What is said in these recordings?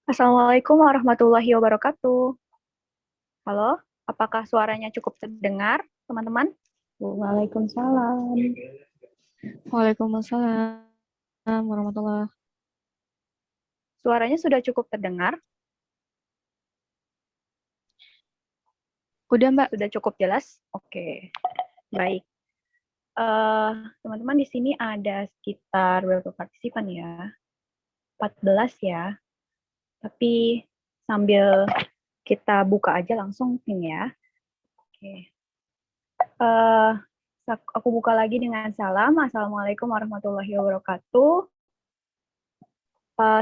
Assalamualaikum warahmatullahi wabarakatuh. Halo, apakah suaranya cukup terdengar, teman-teman? Waalaikumsalam. Waalaikumsalam warahmatullahi. Suaranya sudah cukup terdengar? Udah, Mbak. Sudah cukup jelas? Oke, baik. Teman-teman, di sini ada sekitar berapa partisipan ya? 14 ya. Tapi sambil kita buka aja langsung pin ya. Oke. Aku buka lagi dengan salam. Assalamualaikum warahmatullahi wabarakatuh.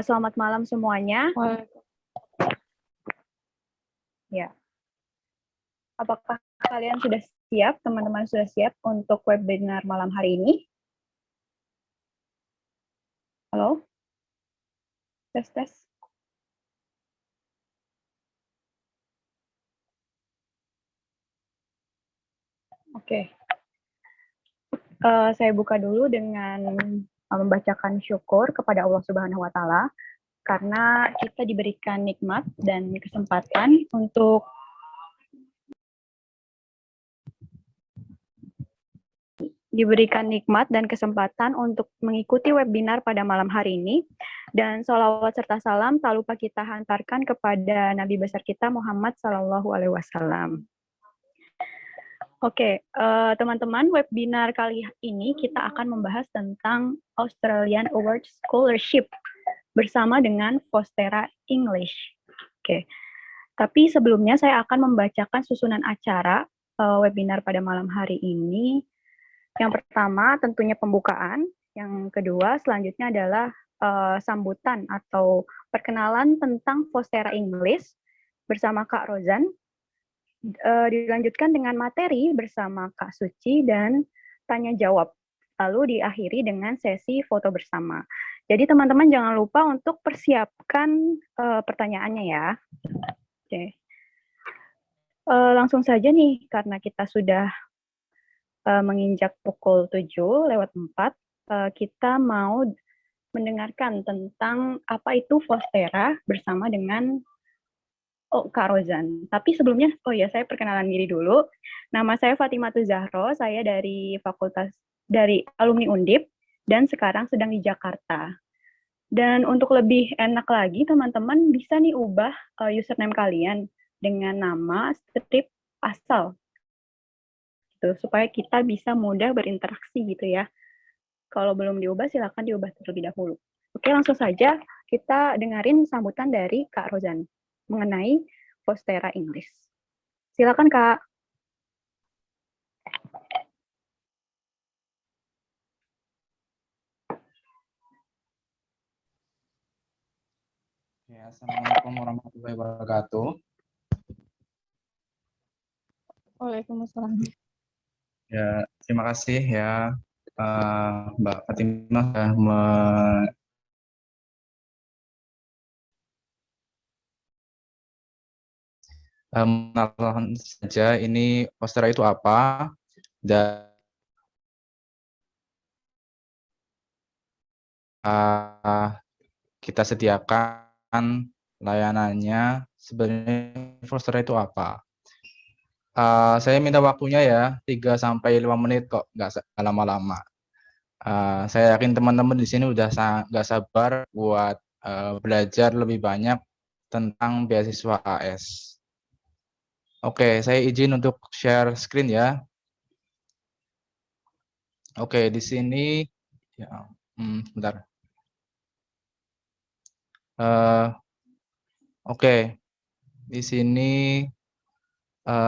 Selamat malam semuanya. Ya. Apakah kalian sudah siap, teman-teman sudah siap untuk webinar malam hari ini? Halo? Tes, tes. Oke. Saya buka dulu dengan membacakan syukur kepada Allah Subhanahu wa Ta'ala, karena kita diberikan nikmat dan kesempatan untuk mengikuti webinar pada malam hari ini. Dan sholawat serta salam tak lupa kita hantarkan kepada Nabi besar kita Muhammad Sallallahu Alaihi Wasallam. Oke, teman-teman, webinar kali ini kita akan membahas tentang Australian Award Scholarship bersama dengan Fostera English. Oke, tapi sebelumnya saya akan membacakan susunan acara webinar pada malam hari ini. Yang pertama tentunya pembukaan, yang kedua selanjutnya adalah sambutan atau perkenalan tentang Fostera English bersama Kak Rozan, dilanjutkan dengan materi bersama Kak Suci dan tanya jawab, lalu diakhiri dengan sesi foto bersama. Jadi teman-teman jangan lupa untuk persiapkan pertanyaannya ya. Oke. Langsung saja nih, karena kita sudah menginjak pukul 7:04, kita mau mendengarkan tentang apa itu Fostera bersama dengan Kak Rozan. Tapi sebelumnya, saya perkenalan diri dulu. Nama saya Fatimah Zahro, saya dari alumni Undip, dan sekarang sedang di Jakarta. Dan untuk lebih enak lagi, teman-teman bisa nih ubah username kalian dengan nama strip asal, gitu, supaya kita bisa mudah berinteraksi gitu ya. Kalau belum diubah, silakan diubah terlebih dahulu. Oke, langsung saja kita dengerin sambutan dari Kak Rozan mengenai Fostera English. Silakan, Kak. Ya, Assalamualaikum warahmatullahi wabarakatuh. Waalaikumsalam. Ya, terima kasih ya Mbak Fatimah sudah mengenalkan saja ini Fostera itu apa, dan kita sediakan layanannya. Sebenarnya Fostera itu apa? Saya minta waktunya ya 3-5 menit kok, nggak lama-lama. Saya yakin teman-teman di sini udah nggak sabar buat belajar lebih banyak tentang beasiswa AS. Oke, saya izin untuk share screen ya. Oke, di sini ya, bentar. Oke, di sini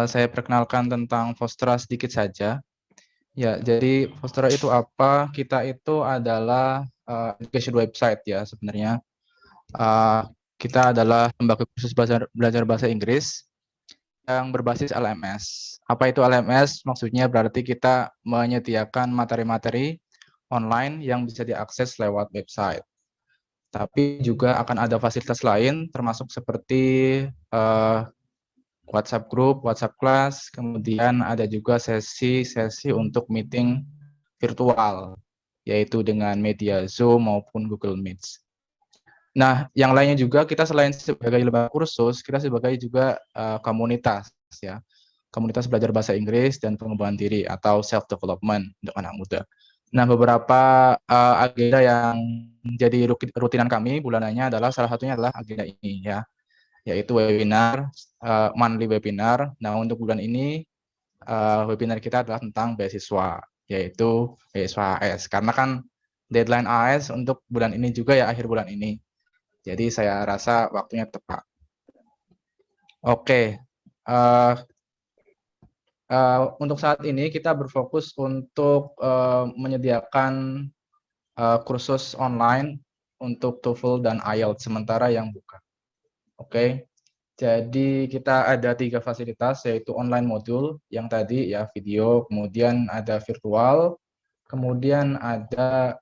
saya perkenalkan tentang Fostera sedikit saja. Ya, jadi Fostera itu apa? Kita itu adalah education website ya sebenarnya. Kita adalah lembaga khusus belajar bahasa Inggris yang berbasis LMS. Apa itu LMS? Maksudnya berarti kita menyediakan materi-materi online yang bisa diakses lewat website. Tapi juga akan ada fasilitas lain, termasuk seperti WhatsApp group, WhatsApp class, kemudian ada juga sesi-sesi untuk meeting virtual, yaitu dengan media Zoom maupun Google Meet. Nah, yang lainnya juga kita selain sebagai lembaga kursus, kita sebagai juga komunitas ya. Komunitas belajar bahasa Inggris dan pengembangan diri atau self development untuk anak muda. Nah, beberapa agenda yang jadi rutinan kami bulanannya adalah salah satunya adalah agenda ini ya, yaitu webinar, monthly webinar. Nah, untuk bulan ini webinar kita adalah tentang beasiswa, yaitu beasiswa AS. Karena kan deadline AS untuk bulan ini juga ya, akhir bulan ini. Jadi saya rasa waktunya tepat. Oke, untuk saat ini kita berfokus untuk menyediakan kursus online untuk TOEFL dan IELTS sementara yang buka. Oke, jadi kita ada 3 fasilitas, yaitu online modul yang tadi ya video, kemudian ada virtual, kemudian ada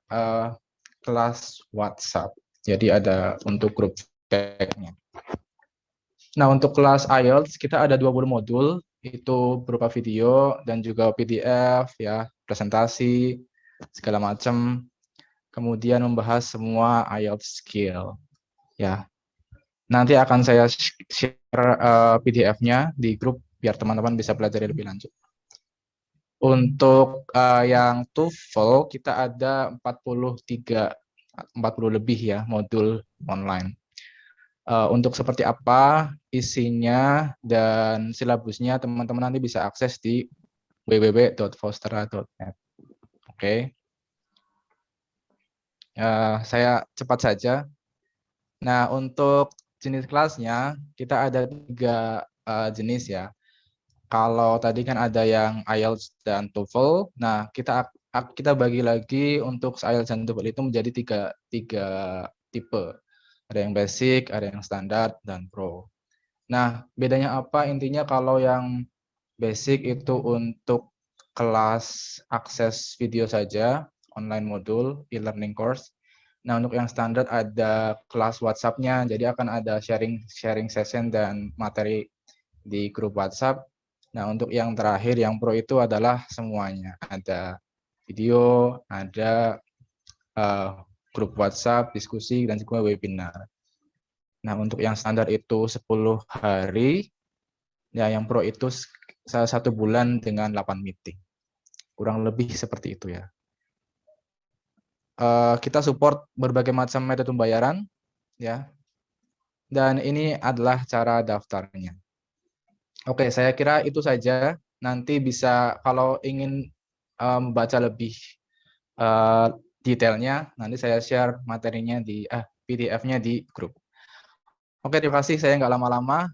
kelas WhatsApp. Jadi ada untuk grup chat-nya. Nah, untuk kelas IELTS kita ada 20 modul, itu berupa video dan juga PDF ya, presentasi segala macam. Kemudian membahas semua IELTS skill ya. Nanti akan saya share PDF-nya di grup biar teman-teman bisa belajar lebih lanjut. Untuk yang TOEFL kita ada 40 lebih ya modul online. Untuk seperti apa isinya dan silabusnya teman-teman nanti bisa akses di www.fostera.net. Oke. Saya cepat saja. Nah, untuk jenis kelasnya kita ada 3 jenis ya. Kalau tadi kan ada yang IELTS dan TOEFL. Nah, kita bagi lagi untuk IELTS dan TOEFL itu menjadi tiga tipe. Ada yang basic, ada yang standar, dan pro. Nah, bedanya apa? Intinya kalau yang basic itu untuk kelas akses video saja, online modul, e-learning course. Nah, untuk yang standar ada kelas WhatsApp-nya, jadi akan ada sharing session dan materi di grup WhatsApp. Nah, untuk yang terakhir, yang pro itu adalah semuanya. Ada video, ada grup WhatsApp, diskusi, dan juga webinar. Nah, untuk yang standar itu 10 hari, ya yang pro itu 1 bulan dengan 8 meeting. Kurang lebih seperti itu ya. Kita support berbagai macam metode pembayaran, ya. Dan ini adalah cara daftarnya. Oke, saya kira itu saja. Nanti bisa kalau ingin membaca lebih detailnya, nanti saya share materinya di PDF-nya di grup. Oke, terima kasih. Saya nggak lama-lama.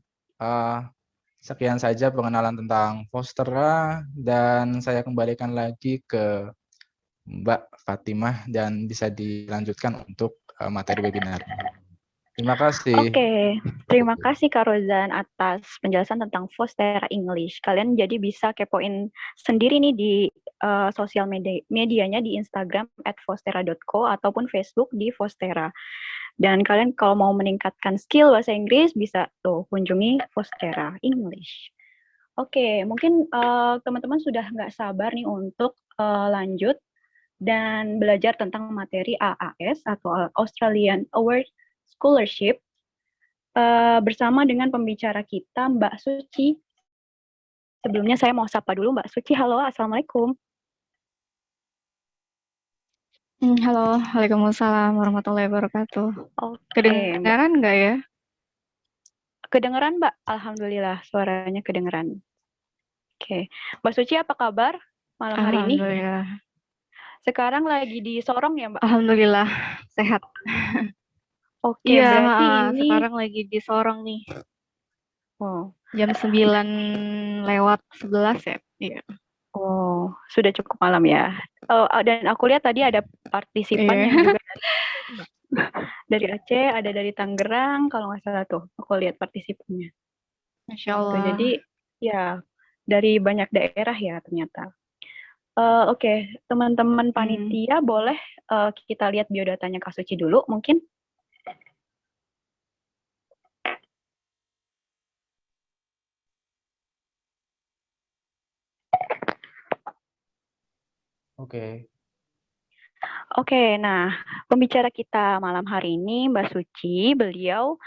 Sekian saja pengenalan tentang Fostera, dan saya kembalikan lagi ke Mbak Fatimah dan bisa dilanjutkan untuk materi webinar. Terima kasih. Oke, terima kasih Kak Rozan atas penjelasan tentang Fostera English. Kalian jadi bisa kepoin sendiri nih di sosial medianya di Instagram @fostera.co ataupun Facebook di Fostera. Dan kalian kalau mau meningkatkan skill bahasa Inggris bisa tuh kunjungi Fostera English. Oke, mungkin teman-teman sudah nggak sabar nih untuk lanjut dan belajar tentang materi AAS atau Australian Award Scholarship bersama dengan pembicara kita Mbak Suci. Sebelumnya saya mau sapa dulu Mbak Suci. Halo, Assalamualaikum. Halo, Waalaikumsalam warahmatullahi wabarakatuh. Oke, Kedengaran nggak ya? kedengeran Mbak? Alhamdulillah, suaranya kedengeran. Oke, Mbak Suci apa kabar malam hari ini? Alhamdulillah. Sekarang lagi di Sorong ya Mbak? Alhamdulillah, sehat. Oke, Iya, berarti ini sekarang lagi di Sorong nih. oh, Jam 9:11 ya. Iya. oh, sudah cukup malam ya. Dan aku lihat tadi ada partisipan Iya. yang juga dari Aceh, ada dari Tangerang, kalau nggak salah tuh, aku lihat partisipannya. Masya Tuh, Allah. jadi ya dari banyak daerah ya ternyata. Oke, teman-teman panitia boleh kita lihat biodatanya Kak Suci dulu mungkin. Oke. Oke, nah pembicara kita malam hari ini Mbak Suci, beliau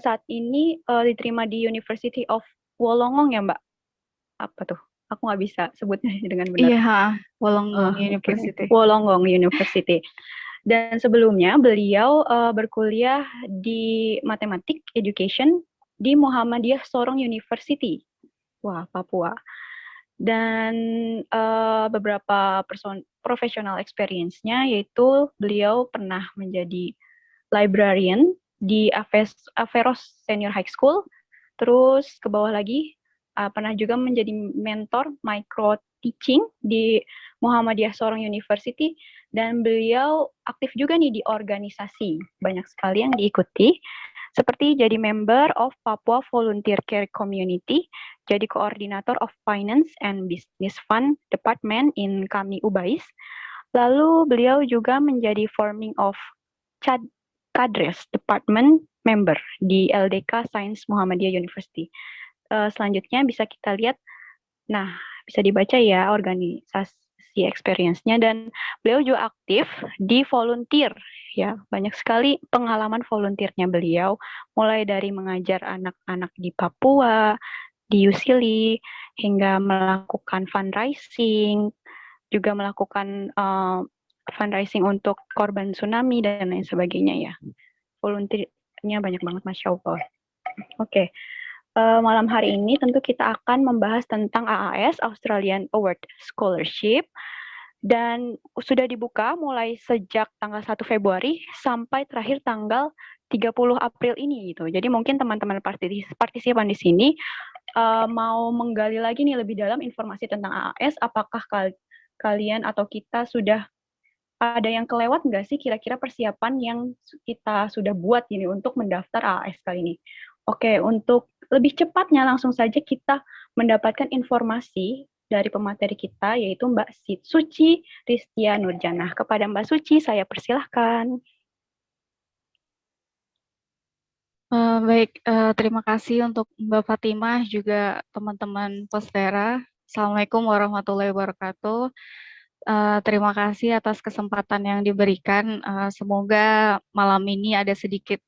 saat ini diterima di University of Wollongong ya Mbak? Apa tuh? Aku nggak bisa sebutnya dengan benar. Iya, Wollongong Oke. University. Wollongong University. Dan sebelumnya beliau berkuliah di Matematik Education di Muhammadiyah Sorong University. Wah, Papua. Dan beberapa professional experience-nya yaitu beliau pernah menjadi librarian di Averos Senior High School, terus ke bawah lagi pernah juga menjadi mentor micro teaching di Muhammadiyah Sorong University, dan beliau aktif juga nih di organisasi, banyak sekali yang diikuti, seperti jadi member of Papua Volunteer Care Community, jadi koordinator of Finance and Business Fund Department in Kami Ubais. Lalu beliau juga menjadi forming of Cadres Department member di LDK Sains Muhammadiyah University. Selanjutnya bisa kita lihat, nah bisa dibaca ya organisasi experience-nya, dan beliau juga aktif di volunteer ya, banyak sekali pengalaman volunteer-nya beliau, mulai dari mengajar anak-anak di Papua, di USILI, hingga melakukan fundraising, juga melakukan fundraising untuk korban tsunami dan lain sebagainya ya. Volunteer-nya banyak banget, Masya Allah. Oke. Malam hari ini tentu kita akan membahas tentang AAS, Australian Award Scholarship, dan sudah dibuka mulai sejak tanggal 1 Februari sampai terakhir tanggal 30 April ini gitu. Jadi mungkin teman-teman partisipan di sini mau menggali lagi nih lebih dalam informasi tentang AAS, apakah kalian atau kita sudah ada yang kelewat nggak sih kira-kira persiapan yang kita sudah buat ini untuk mendaftar AAS kali ini? Oke, untuk lebih cepatnya langsung saja kita mendapatkan informasi dari pemateri kita, yaitu Mbak Suci Ristia Nurjanah. Kepada Mbak Suci, saya persilahkan. Baik, terima kasih untuk Mbak Fatimah, juga teman-teman Postera. Assalamualaikum warahmatullahi wabarakatuh. Terima kasih atas kesempatan yang diberikan. Semoga malam ini ada sedikit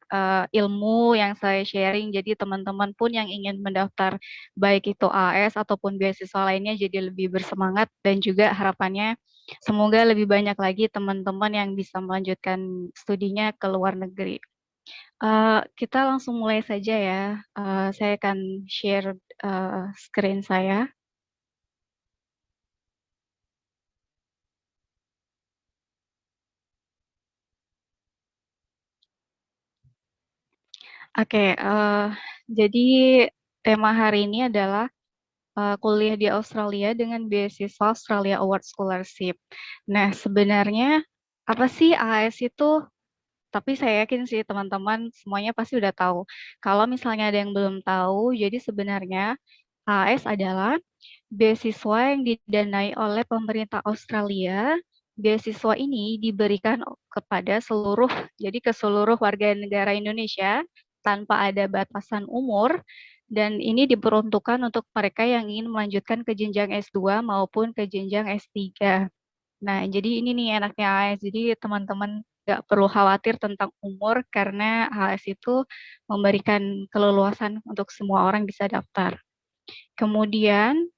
ilmu yang saya sharing, jadi teman-teman pun yang ingin mendaftar baik itu AS ataupun beasiswa lainnya jadi lebih bersemangat, dan juga harapannya semoga lebih banyak lagi teman-teman yang bisa melanjutkan studinya ke luar negeri. Kita langsung mulai saja ya. Saya akan share screen saya. Oke, jadi tema hari ini adalah kuliah di Australia dengan beasiswa Australia Award Scholarship. Nah, sebenarnya apa sih AAS itu? Tapi saya yakin sih teman-teman semuanya pasti udah tahu. Kalau misalnya ada yang belum tahu, jadi sebenarnya AAS adalah beasiswa yang didanai oleh pemerintah Australia. Beasiswa ini diberikan kepada ke seluruh warga negara Indonesia tanpa ada batasan umur, dan ini diperuntukkan untuk mereka yang ingin melanjutkan ke jenjang S2 maupun ke jenjang S3. Nah, jadi ini nih enaknya AS. Jadi teman-teman nggak perlu khawatir tentang umur karena AS itu memberikan keleluasan untuk semua orang bisa daftar. Kemudian,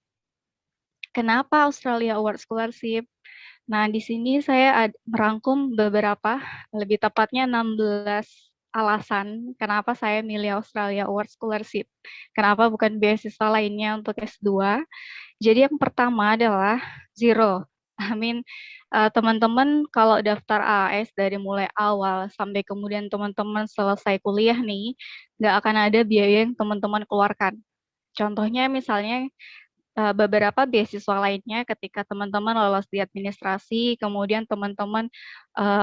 kenapa Australia Award Scholarship? Nah, di sini saya merangkum beberapa, lebih tepatnya 16 alasan kenapa saya milih Australia Award Scholarship. Kenapa bukan beasiswa lainnya untuk S2? Jadi yang pertama adalah zero. Teman-teman kalau daftar AAS dari mulai awal sampai kemudian teman-teman selesai kuliah nih, nggak akan ada biaya yang teman-teman keluarkan. Contohnya misalnya beberapa beasiswa lainnya ketika teman-teman lolos di administrasi, kemudian teman-teman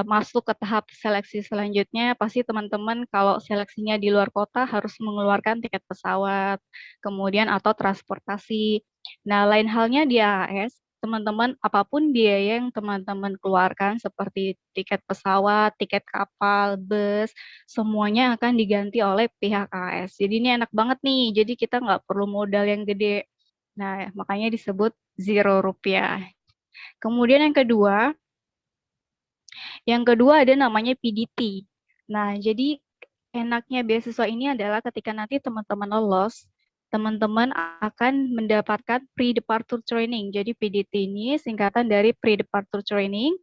masuk ke tahap seleksi selanjutnya, pasti teman-teman kalau seleksinya di luar kota harus mengeluarkan tiket pesawat, kemudian atau transportasi. Nah, lain halnya di AAS, teman-teman apapun biaya yang teman-teman keluarkan seperti tiket pesawat, tiket kapal, bus, semuanya akan diganti oleh pihak AAS. Jadi ini enak banget nih, jadi kita nggak perlu modal yang gede. Nah, makanya disebut 0 rupiah. Kemudian yang kedua, Yang kedua ada namanya PDT. Nah, jadi enaknya beasiswa ini adalah ketika nanti teman-teman lolos, teman-teman akan mendapatkan pre-departure training. Jadi PDT ini singkatan dari pre-departure training.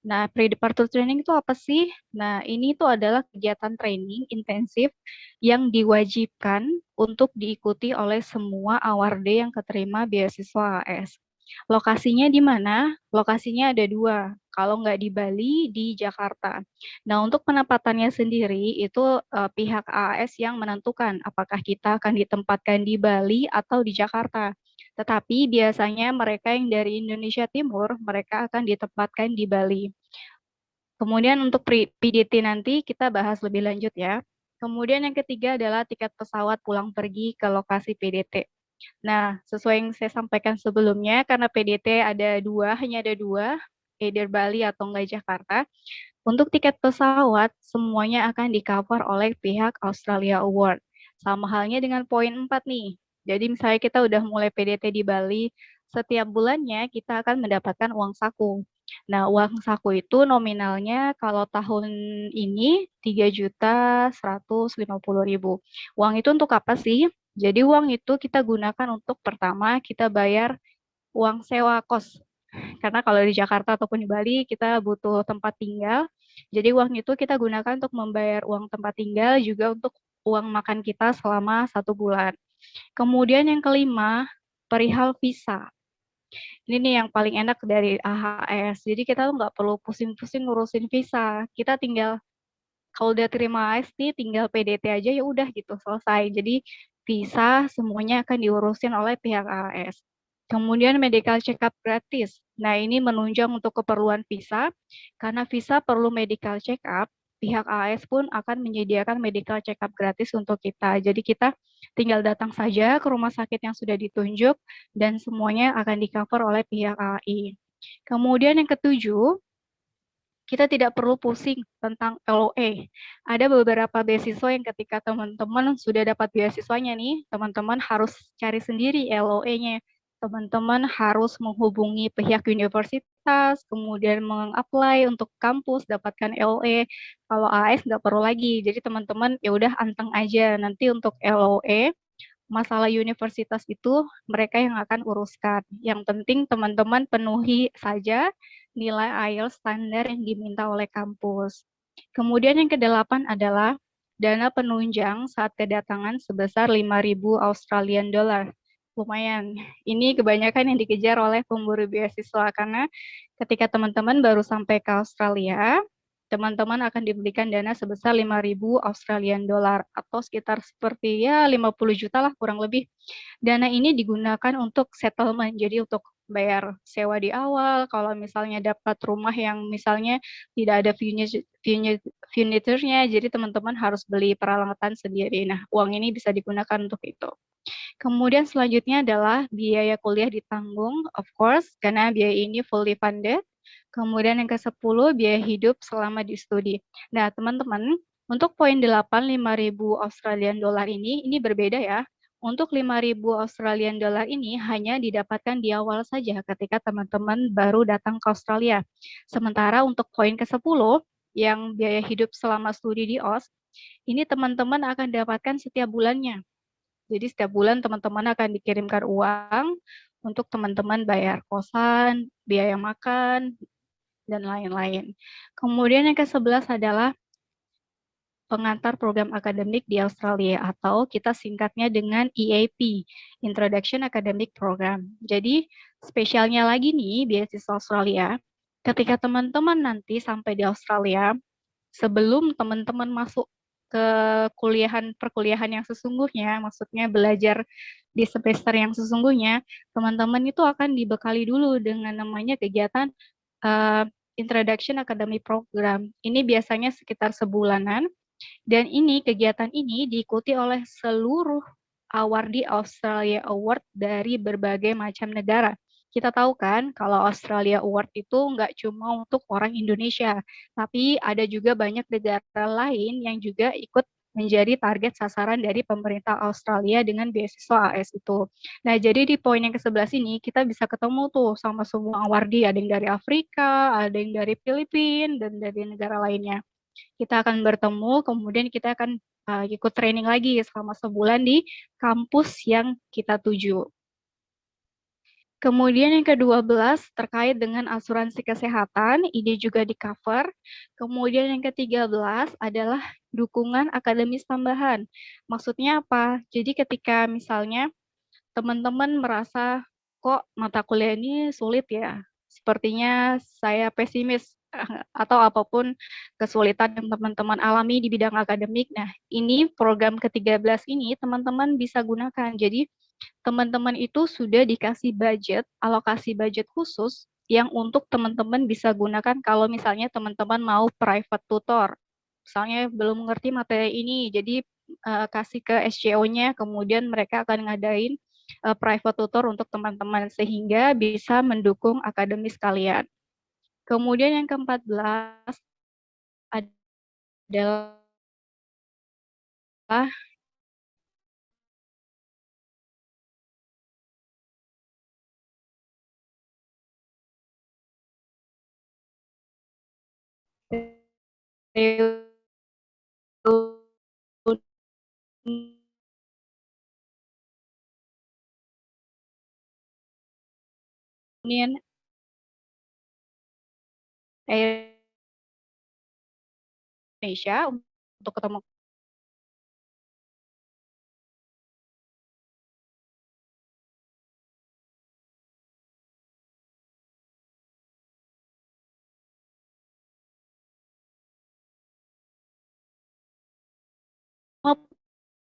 Nah, pre-departure training itu apa sih? Nah, ini itu adalah kegiatan training intensif yang diwajibkan untuk diikuti oleh semua awardee yang keterima beasiswa AS. Lokasinya di mana? Lokasinya ada 2. Kalau nggak di Bali, di Jakarta. Nah, untuk penempatannya sendiri itu pihak AAS yang menentukan apakah kita akan ditempatkan di Bali atau di Jakarta. Tetapi biasanya mereka yang dari Indonesia Timur, mereka akan ditempatkan di Bali. Kemudian untuk PDT nanti kita bahas lebih lanjut ya. Kemudian yang ketiga adalah tiket pesawat pulang pergi ke lokasi PDT. Nah, sesuai yang saya sampaikan sebelumnya, karena PDT hanya ada 2, either Bali atau enggak Jakarta. Untuk tiket pesawat, semuanya akan di-cover oleh pihak Australia Award. Sama halnya dengan poin 4 nih. Jadi misalnya kita udah mulai PDT di Bali, setiap bulannya kita akan mendapatkan uang saku. Nah, uang saku itu nominalnya kalau tahun ini 3.150.000. Uang itu untuk apa sih? Jadi uang itu kita gunakan untuk pertama kita bayar uang sewa kos. Karena kalau di Jakarta ataupun di Bali kita butuh tempat tinggal. Jadi uang itu kita gunakan untuk membayar uang tempat tinggal juga untuk uang makan kita selama 1 bulan. Kemudian yang kelima, perihal visa. Ini nih yang paling enak dari AHS. Jadi kita tuh nggak perlu pusing-pusing ngurusin visa. Kita tinggal kalau udah terima AS nih tinggal PDT aja ya udah gitu selesai. Jadi visa semuanya akan diurusin oleh pihak AAS. Kemudian medical check-up gratis. Nah, ini menunjang untuk keperluan visa. Karena visa perlu medical check-up, pihak AAS pun akan menyediakan medical check-up gratis untuk kita. Jadi kita tinggal datang saja ke rumah sakit yang sudah ditunjuk dan semuanya akan di-cover oleh pihak AI. Kemudian yang ketujuh, kita tidak perlu pusing tentang LOA. Ada beberapa beasiswa yang ketika teman-teman sudah dapat beasiswanya nih, teman-teman harus cari sendiri LOA-nya. Teman-teman harus menghubungi pihak universitas, kemudian meng-apply untuk kampus, dapatkan LOA. Kalau AS nggak perlu lagi, jadi teman-teman ya udah anteng aja. Nanti untuk LOA, masalah universitas itu mereka yang akan uruskan. Yang penting teman-teman penuhi saja nilai IELTS standar yang diminta oleh kampus. Kemudian yang ke-8 adalah dana penunjang saat kedatangan sebesar 5.000 Australian dollar. Lumayan. Ini kebanyakan yang dikejar oleh pemburu beasiswa karena ketika teman-teman baru sampai ke Australia, teman-teman akan diberikan dana sebesar 5.000 Australian dollar atau sekitar seperti ya 50 juta lah kurang lebih. Dana ini digunakan untuk settlement, jadi untuk bayar sewa di awal, kalau misalnya dapat rumah yang misalnya tidak ada furniture-nya, jadi teman-teman harus beli peralatan sendiri. Nah, uang ini bisa digunakan untuk itu. Kemudian selanjutnya adalah biaya kuliah ditanggung, of course, karena biaya ini fully funded. Kemudian yang ke-10, biaya hidup selama di studi. Nah, teman-teman, untuk poin 8, 5.000 Australian dollar ini berbeda ya. Untuk 5.000 Australian dollar ini hanya didapatkan di awal saja ketika teman-teman baru datang ke Australia. Sementara untuk poin ke-10, yang biaya hidup selama studi di AUS, ini teman-teman akan dapatkan setiap bulannya. Jadi setiap bulan teman-teman akan dikirimkan uang untuk teman-teman bayar kosan, biaya makan, dan lain-lain. Kemudian yang ke-11 adalah pengantar program akademik di Australia atau kita singkatnya dengan EAP, Introduction Academic Program. Jadi spesialnya lagi nih beasiswa Australia, ketika teman-teman nanti sampai di Australia, sebelum teman-teman masuk ke perkuliahan yang sesungguhnya, maksudnya belajar di semester yang sesungguhnya, teman-teman itu akan dibekali dulu dengan namanya kegiatan Introduction Academic Program. Ini biasanya sekitar sebulanan, dan kegiatan ini diikuti oleh seluruh awardee Australia Award dari berbagai macam negara. Kita tahu kan kalau Australia Award itu nggak cuma untuk orang Indonesia, tapi ada juga banyak negara lain yang juga ikut menjadi target sasaran dari pemerintah Australia dengan beasiswa AS itu. Nah, jadi di poin yang ke-11 ini kita bisa ketemu tuh sama semua awardi, ada yang dari Afrika, ada yang dari Filipina, dan dari negara lainnya. Kita akan bertemu, kemudian kita akan ikut training lagi selama sebulan di kampus yang kita tuju. Kemudian yang ke-12 terkait dengan asuransi kesehatan, ini juga di-cover. Kemudian yang ke-13 adalah dukungan akademis tambahan. Maksudnya apa? Jadi ketika misalnya teman-teman merasa, kok mata kuliah ini sulit ya? Sepertinya saya pesimis atau apapun kesulitan yang teman-teman alami di bidang akademik. Nah, ini program ke-13 ini teman-teman bisa gunakan. Jadi teman-teman itu sudah dikasih budget, alokasi budget khusus yang untuk teman-teman bisa gunakan kalau misalnya teman-teman mau private tutor. Misalnya belum mengerti materi ini, jadi kasih ke SCO-nya, kemudian mereka akan ngadain private tutor untuk teman-teman sehingga bisa mendukung akademis kalian. Kemudian yang ke-14 adalah reunian Indonesia untuk ketemu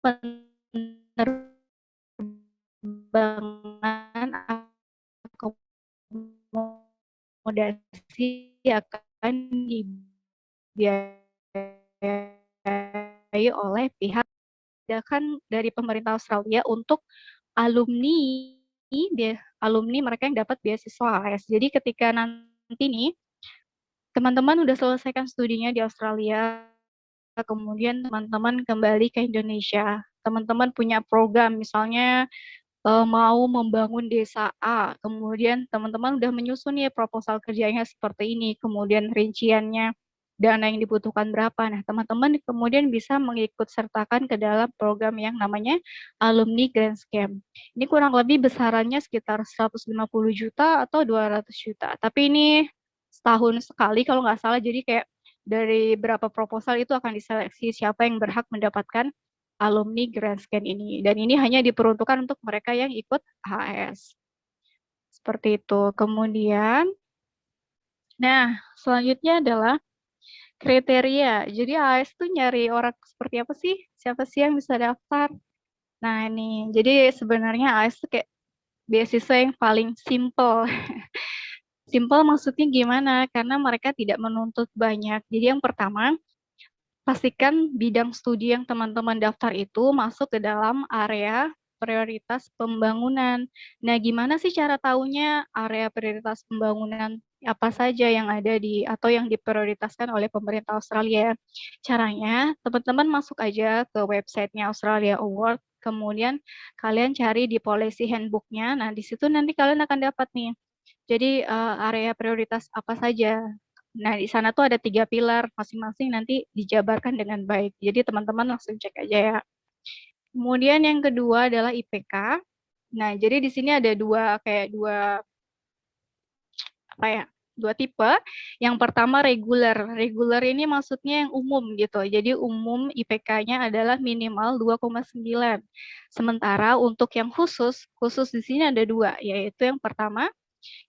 penerbangan akomodasi akan dibiayai oleh pihak dari pemerintah Australia untuk alumni mereka yang dapat beasiswa AS. Jadi ketika nanti nih teman-teman udah selesaikan studinya di Australia, kemudian teman-teman kembali ke Indonesia, teman-teman punya program misalnya mau membangun desa A, kemudian teman-teman udah menyusun nih proposal kerjanya seperti ini, kemudian rinciannya, dana yang dibutuhkan berapa. Nah, teman-teman kemudian bisa mengikut sertakan ke dalam program yang namanya Alumni Grant Scam. Ini kurang lebih besarannya sekitar 150 juta atau 200 juta. Tapi ini setahun sekali kalau nggak salah, jadi kayak dari berapa proposal itu akan diseleksi siapa yang berhak mendapatkan alumni Grand Scan ini. Dan ini hanya diperuntukkan untuk mereka yang ikut HAS. Seperti itu. Kemudian, nah selanjutnya adalah kriteria. Jadi HAS itu nyari orang seperti apa sih? Siapa sih yang bisa daftar? Nah ini, jadi sebenarnya HAS itu kayak beasiswa yang paling simple. Simple maksudnya gimana? Karena mereka tidak menuntut banyak. Jadi yang pertama, pastikan bidang studi yang teman-teman daftar itu masuk ke dalam area prioritas pembangunan. Nah, gimana sih cara tahunya area prioritas pembangunan apa saja yang ada atau yang diprioritaskan oleh pemerintah Australia? Caranya, teman-teman masuk aja ke websitenya Australia Award, kemudian kalian cari di policy handbook-nya. Nah, di situ nanti kalian akan dapat nih. Jadi area prioritas apa saja. Nah, di sana tuh ada 3 pilar, masing-masing nanti dijabarkan dengan baik. Jadi teman-teman langsung cek aja ya. Kemudian yang kedua adalah IPK. Nah, jadi di sini ada dua tipe. Yang pertama reguler. Reguler ini maksudnya yang umum gitu. Jadi umum IPK-nya adalah minimal 2,9. Sementara untuk yang khusus di sini ada 2, yaitu yang pertama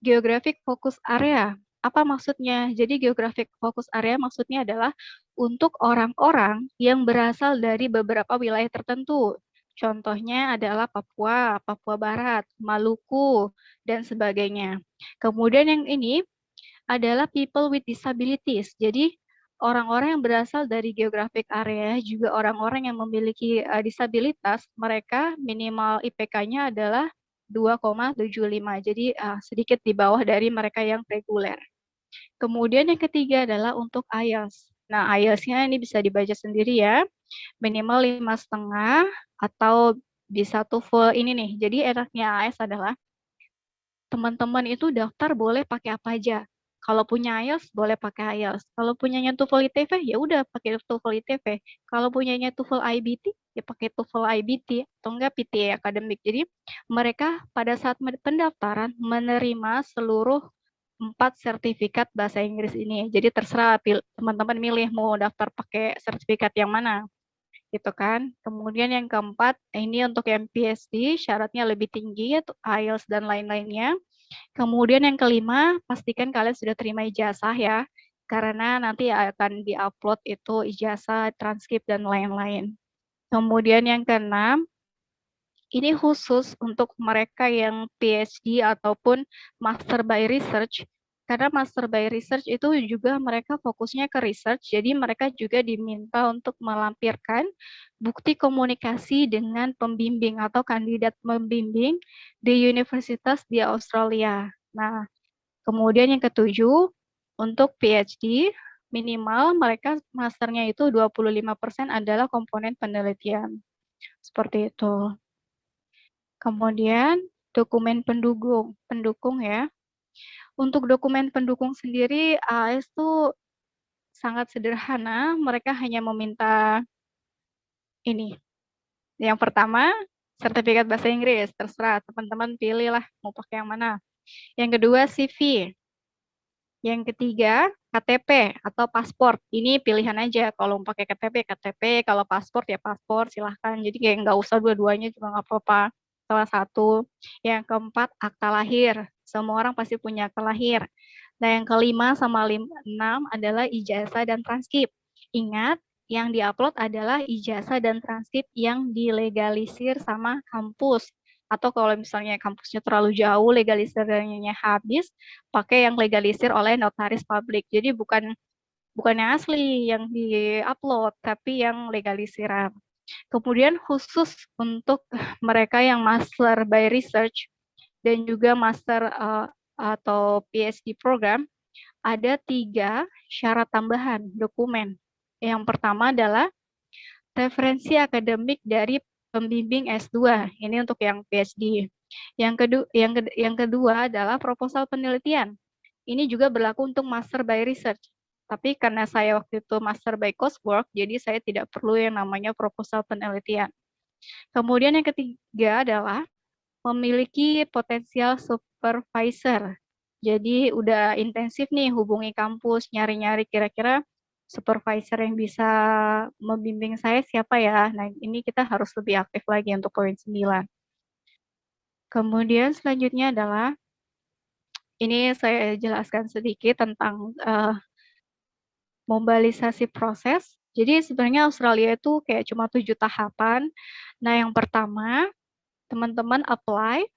geographic focus area. Apa maksudnya? Jadi geographic focus area maksudnya adalah untuk orang-orang yang berasal dari beberapa wilayah tertentu. Contohnya adalah Papua, Papua Barat, Maluku, dan sebagainya. Kemudian yang ini adalah people with disabilities. Jadi orang-orang yang berasal dari geographic area, juga orang-orang yang memiliki disabilitas, mereka minimal IPK-nya adalah 2,75. Jadi sedikit di bawah dari mereka yang reguler. Kemudian yang ketiga adalah untuk IELTS. Nah, IELTS-nya ini bisa dibaca sendiri ya. Minimal 5,5 atau bisa TOEFL ini nih. Jadi enaknya AS adalah teman-teman itu daftar boleh pakai apa aja. Kalau punya IELTS boleh pakai IELTS. Kalau punyanya TOEFL ITV ya udah pakai TOEFL ITV. Kalau punyanya TOEFL IBT ya pakai TOEFL IBT atau enggak PTA akademik. Jadi mereka pada saat pendaftaran menerima seluruh 4 sertifikat bahasa Inggris ini. Jadi terserah teman-teman milih mau daftar pakai sertifikat yang mana gitu kan. Kemudian yang keempat, ini untuk yang PhD syaratnya lebih tinggi, yaitu IELTS dan lain-lainnya. Kemudian yang kelima, pastikan kalian sudah terima ijazah ya, karena nanti akan diupload itu ijazah, transkrip, dan lain-lain. Kemudian yang keenam, ini khusus untuk mereka yang PhD ataupun Master by Research, karena Master by Research itu juga mereka fokusnya ke research, jadi mereka juga diminta untuk melampirkan bukti komunikasi dengan pembimbing atau kandidat pembimbing di universitas di Australia. Nah, kemudian yang ketujuh, untuk PhD, minimal mereka masternya itu 25% adalah komponen penelitian. Seperti itu. Kemudian dokumen pendukung ya. Untuk dokumen pendukung sendiri AS tuh sangat sederhana, mereka hanya meminta ini. Yang pertama, sertifikat bahasa Inggris, terserah teman-teman pilihlah mau pakai yang mana. Yang kedua CV. Yang ketiga, KTP atau paspor. Ini pilihan aja. Kalau mau pakai KTP, kalau paspor ya paspor, silahkan. Jadi kayak nggak usah dua-duanya juga nggak apa-apa. Salah satu. Yang keempat, akta lahir. Semua orang pasti punya akta lahir. Nah, yang kelima sama 6 adalah ijazah dan transkrip. Ingat, yang diupload adalah ijazah dan transkrip yang dilegalisir sama kampus. Atau kalau misalnya kampusnya terlalu jauh, legalisirnya habis, pakai yang legalisir oleh notaris publik. Jadi bukan yang asli yang di-upload, tapi yang legalisiran. Kemudian khusus untuk mereka yang master by research dan juga master atau PhD program, ada 3 syarat tambahan dokumen. Yang pertama adalah referensi akademik dari pembimbing S2. Ini untuk yang PhD. Yang kedua adalah proposal penelitian. Ini juga berlaku untuk master by research. Tapi karena saya waktu itu master by coursework, jadi saya tidak perlu yang namanya proposal penelitian. Kemudian yang ketiga adalah memiliki potensial supervisor. Jadi udah intensif nih hubungi kampus, nyari-nyari kira-kira supervisor yang bisa membimbing saya siapa ya. Nah, ini kita harus lebih aktif lagi untuk poin 9. Kemudian selanjutnya adalah, ini saya jelaskan sedikit tentang mobilisasi proses. Jadi sebenarnya Australia itu kayak cuma 7 tahapan. Nah, yang pertama, teman-teman apply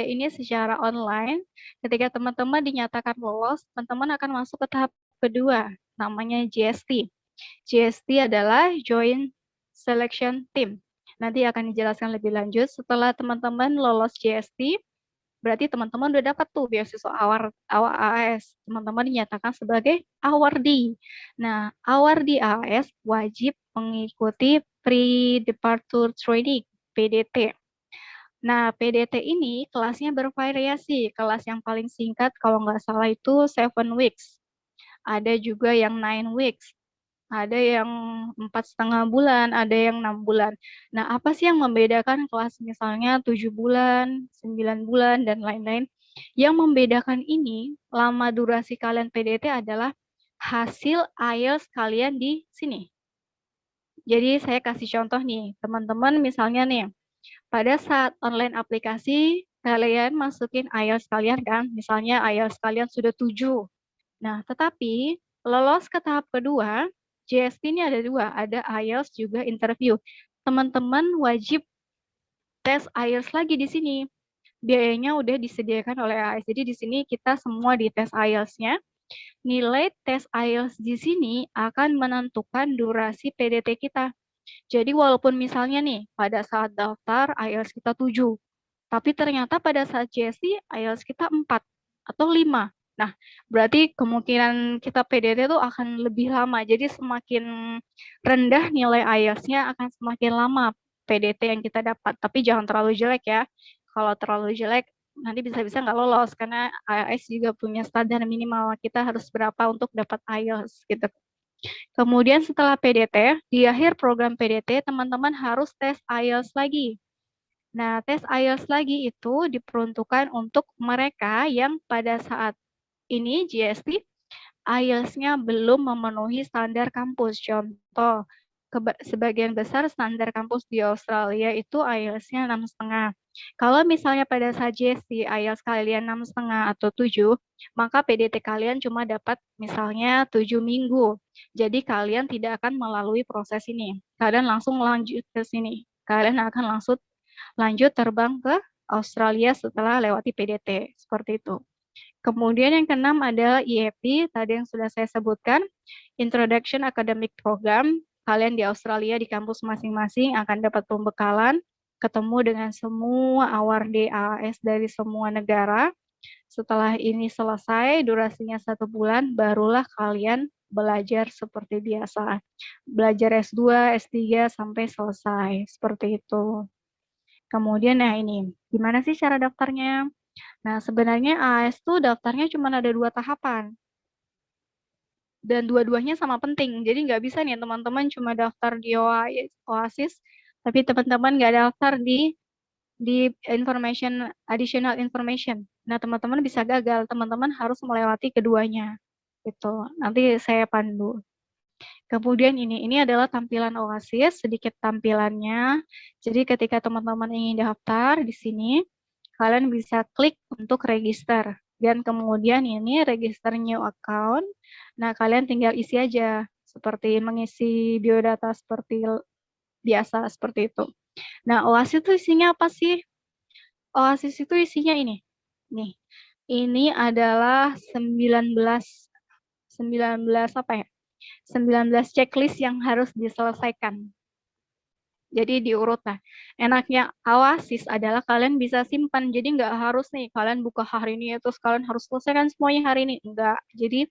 ini secara online. Ketika teman-teman dinyatakan lolos, teman-teman akan masuk ke tahap kedua, namanya GST. GST adalah Joint Selection Team. Nanti akan dijelaskan lebih lanjut. Setelah teman-teman lolos GST, berarti teman-teman udah dapat tuh beasiswa award AAS. Teman-teman dinyatakan sebagai awardee. Nah, awardee AAS wajib mengikuti Pre-Departure Training, PDT. Nah, PDT ini kelasnya bervariasi. Kelas yang paling singkat kalau nggak salah itu 7 weeks. Ada juga yang 9 weeks. Ada yang 4,5 bulan, ada yang 6 bulan. Nah, apa sih yang membedakan kelas misalnya 7 bulan, 9 bulan, dan lain-lain? Yang membedakan ini, lama durasi kalian PDT adalah hasil IELTS kalian di sini. Jadi saya kasih contoh nih, teman-teman misalnya nih, pada saat online aplikasi, kalian masukin IELTS kalian kan, misalnya IELTS kalian sudah 7. Nah, tetapi lolos ke tahap kedua, GST ini ada 2, ada IELTS juga interview. Teman-teman wajib tes IELTS lagi di sini. Biayanya udah disediakan oleh AIS. Jadi di sini kita semua dites IELTS-nya. Nilai tes IELTS di sini akan menentukan durasi PDT kita. Jadi walaupun misalnya nih, pada saat daftar IELTS kita 7, tapi ternyata pada saat GST IELTS kita 4 atau 5. Nah, berarti kemungkinan kita PDT itu akan lebih lama. Jadi semakin rendah nilai IELTS-nya akan semakin lama PDT yang kita dapat. Tapi jangan terlalu jelek ya. Kalau terlalu jelek, nanti bisa-bisa nggak lolos. Karena IELTS juga punya standar minimal. Kita harus berapa untuk dapat IELTS gitu. Kemudian setelah PDT, di akhir program PDT, teman-teman harus tes IELTS lagi. Nah, tes IELTS lagi itu diperuntukkan untuk mereka yang pada saat ini GST IELTS-nya belum memenuhi standar kampus. Contoh, sebagian besar standar kampus di Australia itu IELTS-nya 6,5. Kalau misalnya pada saat GST IELTS kalian 6,5 atau 7, maka PDT kalian cuma dapat misalnya 7 minggu. Jadi kalian tidak akan melalui proses ini. Kalian langsung lanjut ke sini. Kalian akan langsung lanjut terbang ke Australia setelah lewati PDT. Seperti itu. Kemudian yang keenam adalah IEP, tadi yang sudah saya sebutkan, Introduction Academic Program. Kalian di Australia di kampus masing-masing akan dapat pembekalan, ketemu dengan semua award AAS dari semua negara. Setelah ini selesai, durasinya 1 bulan, barulah kalian belajar seperti biasa. Belajar S2, S3 sampai selesai, seperti itu. Kemudian nah ini, gimana sih cara daftarnya? Nah, sebenarnya AS tuh daftarnya cuma ada 2 tahapan. Dan dua-duanya sama penting. Jadi nggak bisa nih teman-teman cuma daftar di OASIS, tapi teman-teman nggak daftar di additional information. Nah, teman-teman bisa gagal. Teman-teman harus melewati keduanya. Gitu. Nanti saya pandu. Kemudian ini adalah tampilan OASIS, sedikit tampilannya. Jadi ketika teman-teman ingin daftar di sini, kalian bisa klik untuk register. Dan kemudian ini register new account. Nah, kalian tinggal isi aja. Seperti mengisi biodata seperti biasa, seperti itu. Nah, OASIS itu isinya apa sih? OASIS itu isinya ini. Nih, ini adalah 19 apa ya? 19 checklist yang harus diselesaikan. Jadi diurut. Nah, enaknya OASIS adalah kalian bisa simpan. Jadi nggak harus nih kalian buka hari ini terus kalian harus selesaikan semuanya hari ini. Enggak. Jadi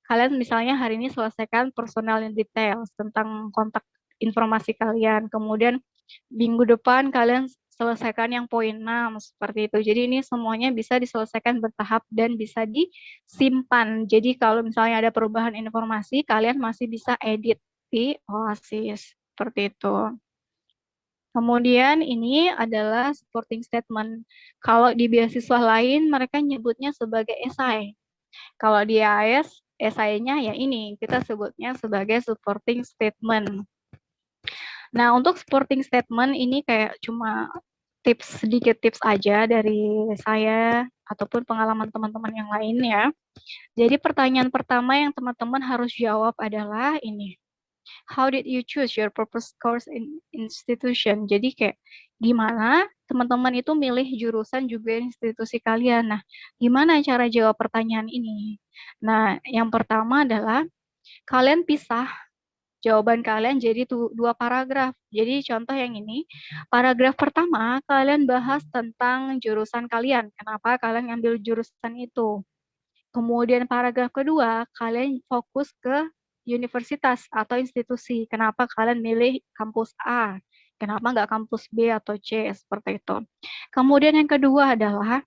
kalian misalnya hari ini selesaikan personal details tentang kontak informasi kalian. Kemudian minggu depan kalian selesaikan yang poin 6 seperti itu. Jadi ini semuanya bisa diselesaikan bertahap dan bisa disimpan. Jadi kalau misalnya ada perubahan informasi, kalian masih bisa edit di OASIS. Seperti itu. Kemudian ini adalah supporting statement. Kalau di beasiswa lain, mereka nyebutnya sebagai esai. Kalau di AS, esainya ya ini, kita sebutnya sebagai supporting statement. Nah, untuk supporting statement ini kayak cuma sedikit tips aja dari saya ataupun pengalaman teman-teman yang lain ya. Jadi pertanyaan pertama yang teman-teman harus jawab adalah ini. How did you choose your purpose course in institution? Jadi kayak gimana teman-teman itu milih jurusan juga institusi kalian. Nah, gimana cara jawab pertanyaan ini? Nah, yang pertama adalah kalian pisah jawaban kalian jadi 2 paragraf. Jadi contoh yang ini, paragraf pertama kalian bahas tentang jurusan kalian. Kenapa kalian ngambil jurusan itu? Kemudian paragraf kedua, kalian fokus ke universitas atau institusi. Kenapa kalian milih kampus A? Kenapa nggak kampus B atau C? Seperti itu. Kemudian yang kedua adalah,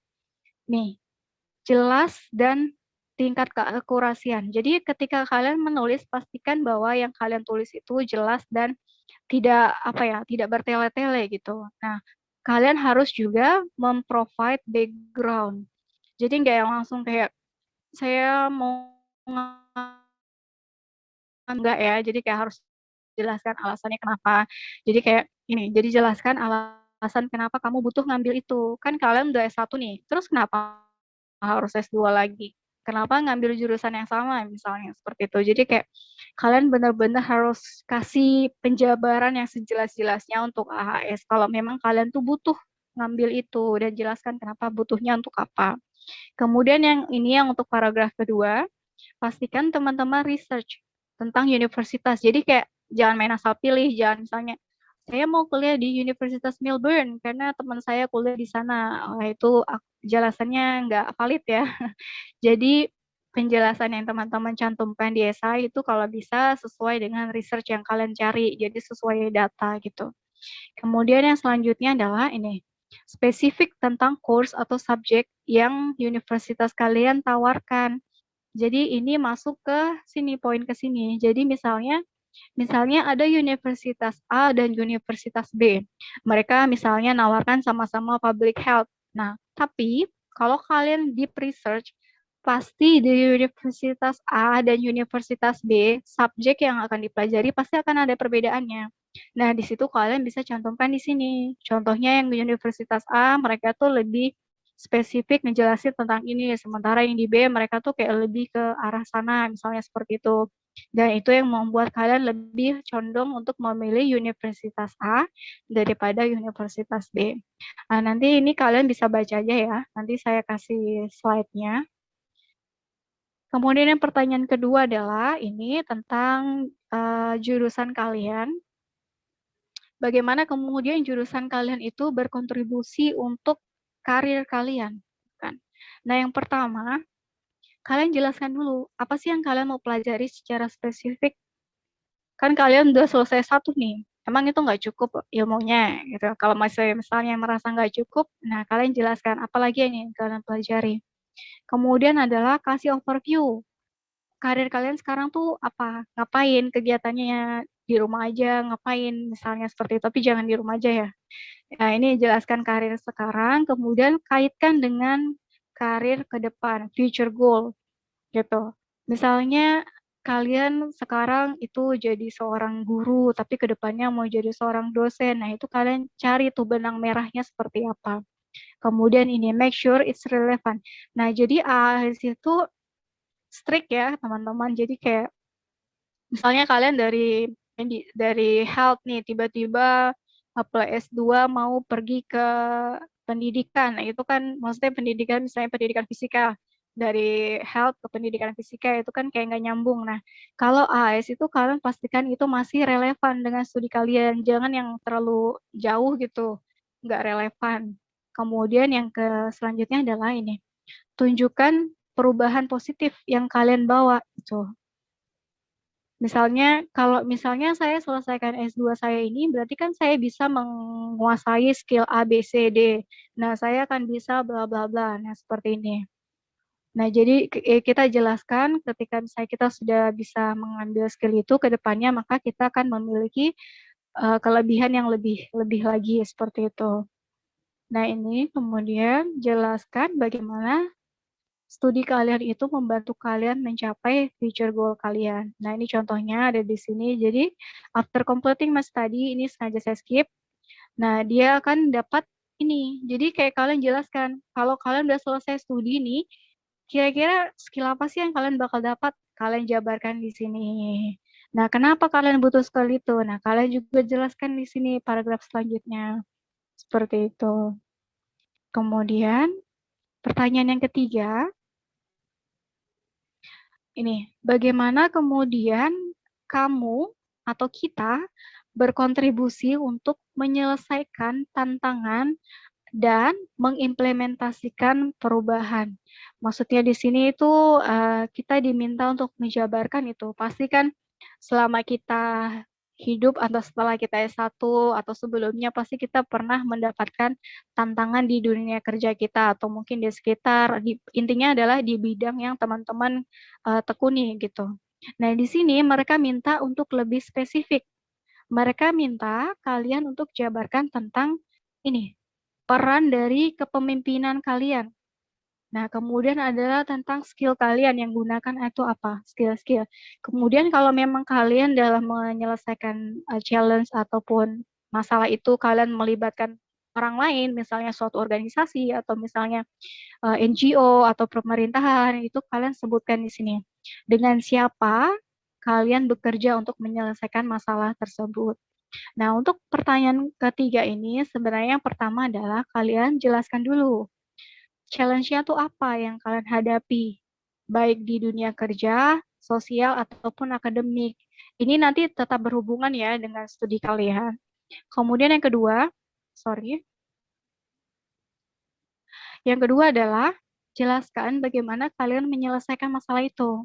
nih, jelas dan tingkat keakurasian. Jadi ketika kalian menulis, pastikan bahwa yang kalian tulis itu jelas dan tidak tidak bertele-tele gitu. Nah, kalian harus juga memprovide background. Jadi nggak yang langsung kayak saya mau enggak ya, jadi kayak harus jelaskan alasannya kenapa. Jadi kayak ini, jadi jelaskan alasan kenapa kamu butuh ngambil itu. Kan kalian udah S1 nih, terus kenapa harus S2 lagi? Kenapa ngambil jurusan yang sama misalnya seperti itu. Jadi kayak kalian benar-benar harus kasih penjabaran yang sejelas-jelasnya untuk AHS. Kalau memang kalian tuh butuh ngambil itu dan jelaskan kenapa butuhnya untuk apa. Kemudian yang ini yang untuk paragraf kedua, pastikan teman-teman research tentang universitas. Jadi kayak jangan main asal pilih, jangan misalnya saya mau kuliah di Universitas Melbourne karena teman saya kuliah di sana. Itu jelasannya nggak valid ya. Jadi penjelasan yang teman-teman cantumkan di esai itu kalau bisa sesuai dengan research yang kalian cari, jadi sesuai data gitu. Kemudian yang selanjutnya adalah ini, spesifik tentang course atau subjek yang universitas kalian tawarkan. Jadi ini masuk ke sini, poin ke sini. Jadi misalnya ada universitas A dan universitas B. Mereka misalnya nawarkan sama-sama public health. Nah, tapi kalau kalian deep research, pasti di universitas A dan universitas B, subjek yang akan dipelajari pasti akan ada perbedaannya. Nah, di situ kalian bisa cantumkan di sini. Contohnya yang di universitas A, mereka tuh lebih spesifik ngejelasin tentang ini, sementara yang di B mereka tuh kayak lebih ke arah sana, misalnya seperti itu. Dan itu yang membuat kalian lebih condong untuk memilih universitas A daripada universitas B. Nah, nanti ini kalian bisa baca aja ya, nanti saya kasih slide-nya. Kemudian yang pertanyaan kedua adalah ini tentang jurusan kalian. Bagaimana kemudian jurusan kalian itu berkontribusi untuk karir kalian, kan? Nah, yang pertama, kalian jelaskan dulu, apa sih yang kalian mau pelajari secara spesifik? Kan kalian udah selesai satu nih, emang itu nggak cukup ilmunya, gitu. Kalau misalnya merasa nggak cukup, nah kalian jelaskan, apa lagi yang ingin kalian pelajari. Kemudian adalah kasih overview, karir kalian sekarang tuh apa, ngapain kegiatannya, di rumah aja, ngapain, misalnya seperti itu, tapi jangan di rumah aja ya. Nah, ini jelaskan karir sekarang, kemudian kaitkan dengan karir ke depan, future goal, gitu. Misalnya kalian sekarang itu jadi seorang guru, tapi ke depannya mau jadi seorang dosen. Nah, itu kalian cari tuh benang merahnya seperti apa. Kemudian ini, make sure it's relevant. Nah, jadi AHS itu strict ya, teman-teman. Jadi kayak, misalnya kalian dari health nih, tiba-tiba apply S2 mau pergi ke pendidikan. Nah, itu kan maksudnya pendidikan, misalnya pendidikan fisika. Dari health ke pendidikan fisika itu kan kayak nggak nyambung. Nah, kalau AS itu kalian pastikan itu masih relevan dengan studi kalian. Jangan yang terlalu jauh gitu, nggak relevan. Kemudian yang selanjutnya adalah ini. Tunjukkan perubahan positif yang kalian bawa. Gitu. Misalnya, kalau misalnya saya selesaikan S2 saya ini, berarti kan saya bisa menguasai skill A, B, C, D. Nah, saya akan bisa bla bla bla. Nah, seperti ini. Nah, jadi kita jelaskan ketika misalnya kita sudah bisa mengambil skill itu ke depannya, maka kita akan memiliki kelebihan yang lebih lagi seperti itu. Nah, ini kemudian jelaskan bagaimana studi kalian itu membantu kalian mencapai future goal kalian. Nah, ini contohnya ada di sini. Jadi, after completing my study, ini sengaja saya skip. Nah, dia akan dapat ini. Jadi, kayak kalian jelaskan, kalau kalian udah selesai studi ini, kira-kira skill apa sih yang kalian bakal dapat? Kalian jabarkan di sini. Nah, kenapa kalian butuh skill itu? Nah, kalian juga jelaskan di sini paragraf selanjutnya. Seperti itu. Kemudian, pertanyaan yang ketiga, ini, bagaimana kemudian kamu atau kita berkontribusi untuk menyelesaikan tantangan dan mengimplementasikan perubahan. Maksudnya di sini itu kita diminta untuk menjabarkan itu. Pasti kan selama kita hidup atau setelah kita S1 atau sebelumnya pasti kita pernah mendapatkan tantangan di dunia kerja kita atau mungkin di sekitar, intinya adalah di bidang yang teman-teman tekuni gitu. Nah, di sini mereka minta untuk lebih spesifik. Mereka minta kalian untuk jabarkan tentang ini, peran dari kepemimpinan kalian. Nah, kemudian adalah tentang skill kalian yang gunakan itu apa, skill-skill. Kemudian kalau memang kalian dalam menyelesaikan challenge ataupun masalah itu kalian melibatkan orang lain, misalnya suatu organisasi atau misalnya NGO atau pemerintahan, itu kalian sebutkan di sini. Dengan siapa kalian bekerja untuk menyelesaikan masalah tersebut. Nah, untuk pertanyaan ketiga ini, sebenarnya yang pertama adalah kalian jelaskan dulu challenge-nya tuh apa yang kalian hadapi, baik di dunia kerja, sosial, ataupun akademik. Ini nanti tetap berhubungan ya dengan studi kalian. Kemudian yang kedua, yang kedua adalah jelaskan bagaimana kalian menyelesaikan masalah itu.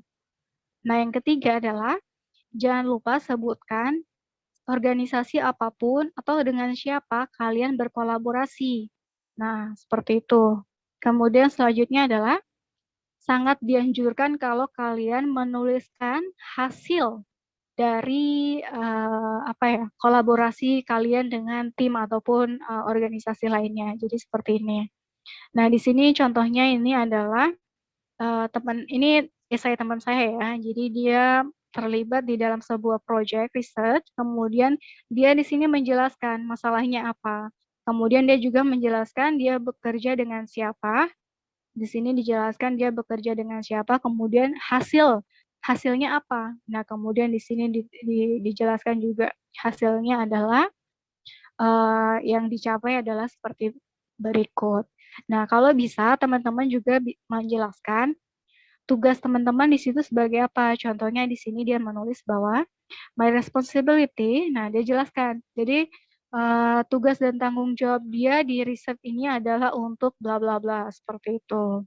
Nah, yang ketiga adalah jangan lupa sebutkan organisasi apapun atau dengan siapa kalian berkolaborasi. Nah, seperti itu. Kemudian selanjutnya adalah sangat dianjurkan kalau kalian menuliskan hasil dari kolaborasi kalian dengan tim ataupun organisasi lainnya. Jadi seperti ini. Nah, di sini contohnya ini adalah ini esai teman saya ya. Jadi dia terlibat di dalam sebuah project research, kemudian dia di sini menjelaskan masalahnya apa. Kemudian dia juga menjelaskan dia bekerja dengan siapa. Di sini dijelaskan dia bekerja dengan siapa, kemudian hasilnya apa. Nah, kemudian di sini dijelaskan juga hasilnya adalah yang dicapai adalah seperti berikut. Nah, kalau bisa teman-teman juga menjelaskan tugas teman-teman di situ sebagai apa. Contohnya di sini dia menulis bahwa my responsibility, nah dia jelaskan. Jadi tugas dan tanggung jawab dia di riset ini adalah untuk bla bla bla, seperti itu.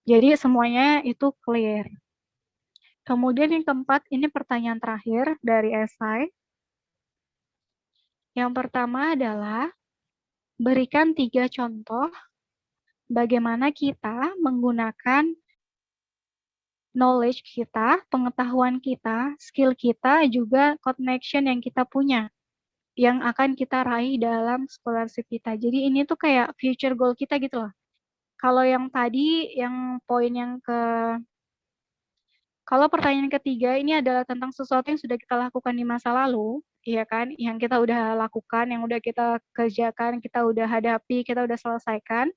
Jadi semuanya itu clear. Kemudian yang keempat, ini pertanyaan terakhir dari esai. Yang pertama adalah berikan 3 contoh bagaimana kita menggunakan knowledge kita, pengetahuan kita, skill kita, juga connection yang kita punya, yang akan kita raih dalam scholarship kita. Jadi ini tuh kayak future goal kita gitu loh. Kalau yang tadi, yang poin yang kalau pertanyaan ketiga ini adalah tentang sesuatu yang sudah kita lakukan di masa lalu, iya kan, yang kita udah lakukan, yang udah kita kerjakan, kita udah hadapi, kita udah selesaikan.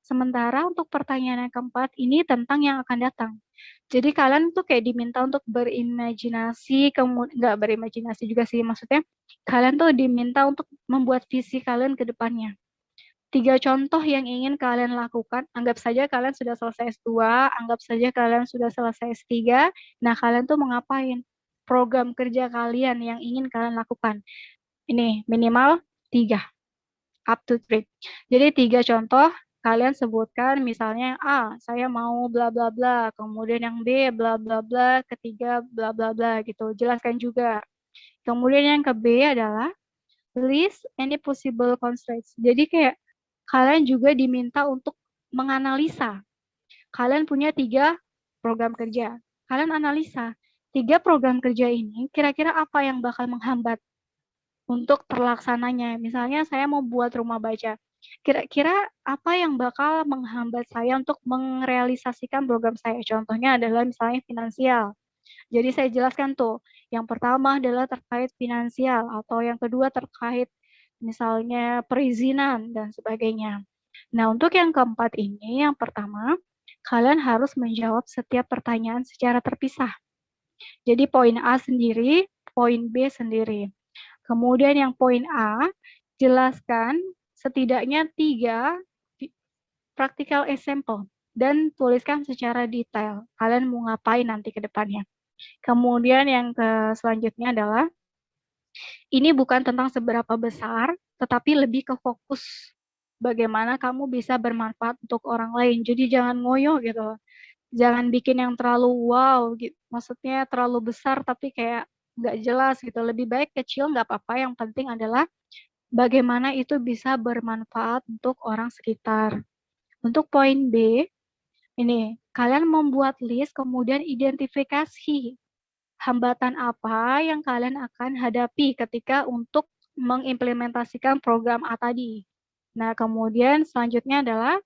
Sementara untuk pertanyaan yang keempat ini tentang yang akan datang. Jadi kalian tuh kayak diminta untuk berimajinasi, nggak berimajinasi juga sih, maksudnya kalian tuh diminta untuk membuat visi kalian ke depannya. 3 contoh yang ingin kalian lakukan, anggap saja kalian sudah selesai S2, anggap saja kalian sudah selesai S3, nah kalian tuh mau ngapain? Program kerja kalian yang ingin kalian lakukan. Ini minimal 3, up to 3. Jadi 3 contoh, kalian sebutkan misalnya A, saya mau bla bla bla, kemudian yang B bla bla bla, ketiga bla bla bla gitu. Jelaskan juga. Kemudian yang ke B adalah list any possible constraints. Jadi kayak kalian juga diminta untuk menganalisa. Kalian punya 3 program kerja. Kalian analisa 3 program kerja ini kira-kira apa yang bakal menghambat untuk terlaksananya. Misalnya saya mau buat rumah baca. Kira-kira apa yang bakal menghambat saya untuk merealisasikan program saya? Contohnya adalah misalnya finansial. Jadi saya jelaskan tuh, yang pertama adalah terkait finansial, atau yang kedua terkait misalnya perizinan dan sebagainya. Nah, untuk yang keempat ini, yang pertama, kalian harus menjawab setiap pertanyaan secara terpisah. Jadi poin A sendiri, poin B sendiri. Kemudian yang poin A, jelaskan setidaknya 3 practical example dan tuliskan secara detail. Kalian mau ngapain nanti ke depannya. Kemudian yang selanjutnya adalah, ini bukan tentang seberapa besar, tetapi lebih ke fokus bagaimana kamu bisa bermanfaat untuk orang lain. Jadi jangan ngoyo gitu. Jangan bikin yang terlalu wow, gitu. Maksudnya terlalu besar tapi kayak nggak jelas gitu. Lebih baik kecil nggak apa-apa, yang penting adalah bagaimana itu bisa bermanfaat untuk orang sekitar. Untuk poin B, ini kalian membuat list kemudian identifikasi hambatan apa yang kalian akan hadapi ketika untuk mengimplementasikan program A tadi. Nah, kemudian selanjutnya adalah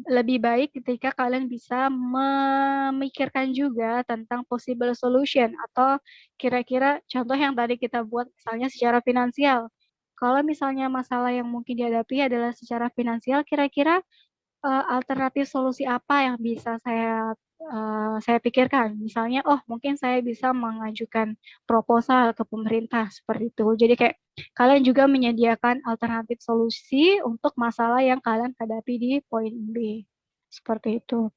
lebih baik ketika kalian bisa memikirkan juga tentang possible solution, atau kira-kira contoh yang tadi kita buat misalnya secara finansial. Kalau misalnya masalah yang mungkin dihadapi adalah secara finansial, kira-kira alternatif solusi apa yang bisa saya pikirkan. Misalnya, oh mungkin saya bisa mengajukan proposal ke pemerintah seperti itu. Jadi kayak kalian juga menyediakan alternatif solusi untuk masalah yang kalian hadapi di poin B. Seperti itu.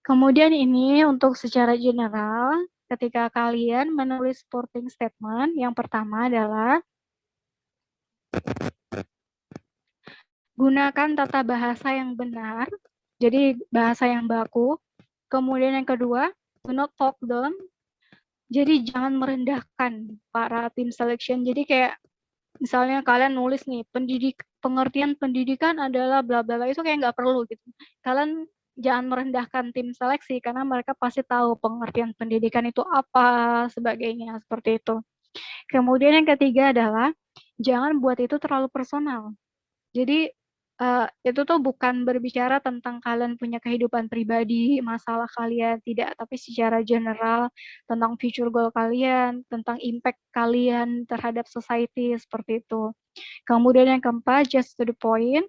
Kemudian ini untuk secara general, ketika kalian menulis supporting statement, yang pertama adalah gunakan tata bahasa yang benar. Jadi bahasa yang baku. Kemudian yang kedua, do not talk down. Jadi jangan merendahkan para tim selection. Jadi kayak misalnya kalian nulis nih, pengertian pendidikan adalah bla bla bla, itu kayak nggak perlu gitu. Kalian jangan merendahkan tim seleksi karena mereka pasti tahu pengertian pendidikan itu apa, sebagainya, seperti itu. Kemudian yang ketiga adalah jangan buat itu terlalu personal. Jadi itu tuh bukan berbicara tentang kalian punya kehidupan pribadi, masalah kalian, tidak, tapi secara general tentang future goal kalian, tentang impact kalian terhadap society, seperti itu. Kemudian yang keempat, just to the point.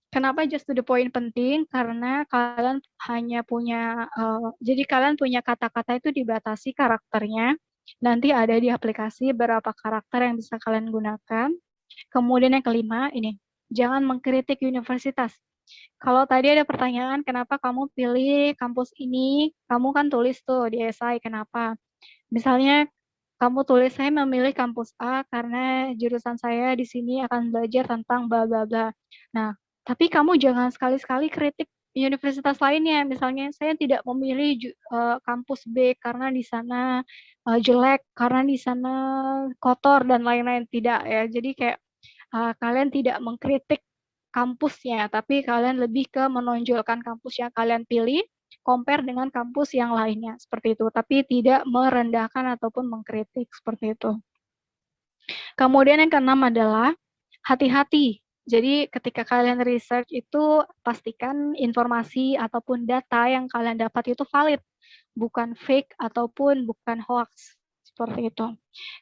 Kenapa just to the point penting? Karena kalian hanya punya, jadi kalian punya kata-kata itu dibatasi karakternya. Nanti ada di aplikasi berapa karakter yang bisa kalian gunakan. Kemudian yang kelima, ini, jangan mengkritik universitas. Kalau tadi ada pertanyaan, kenapa kamu pilih kampus ini? Kamu kan tulis tuh di esai, kenapa? Misalnya, kamu tulis, saya memilih kampus A karena jurusan saya di sini akan belajar tentang bla bla bla. Nah, tapi kamu jangan sekali-sekali kritik universitas lainnya. Misalnya, saya tidak memilih kampus B karena di sana jelek, karena di sana kotor dan lain-lain. Tidak ya. Jadi kayak kalian tidak mengkritik kampusnya, tapi kalian lebih ke menonjolkan kampus yang kalian pilih, compare dengan kampus yang lainnya, seperti itu. Tapi tidak merendahkan ataupun mengkritik, seperti itu. Kemudian yang keenam adalah hati-hati. Jadi ketika kalian research itu pastikan informasi ataupun data yang kalian dapat itu valid, bukan fake ataupun bukan hoax, seperti itu.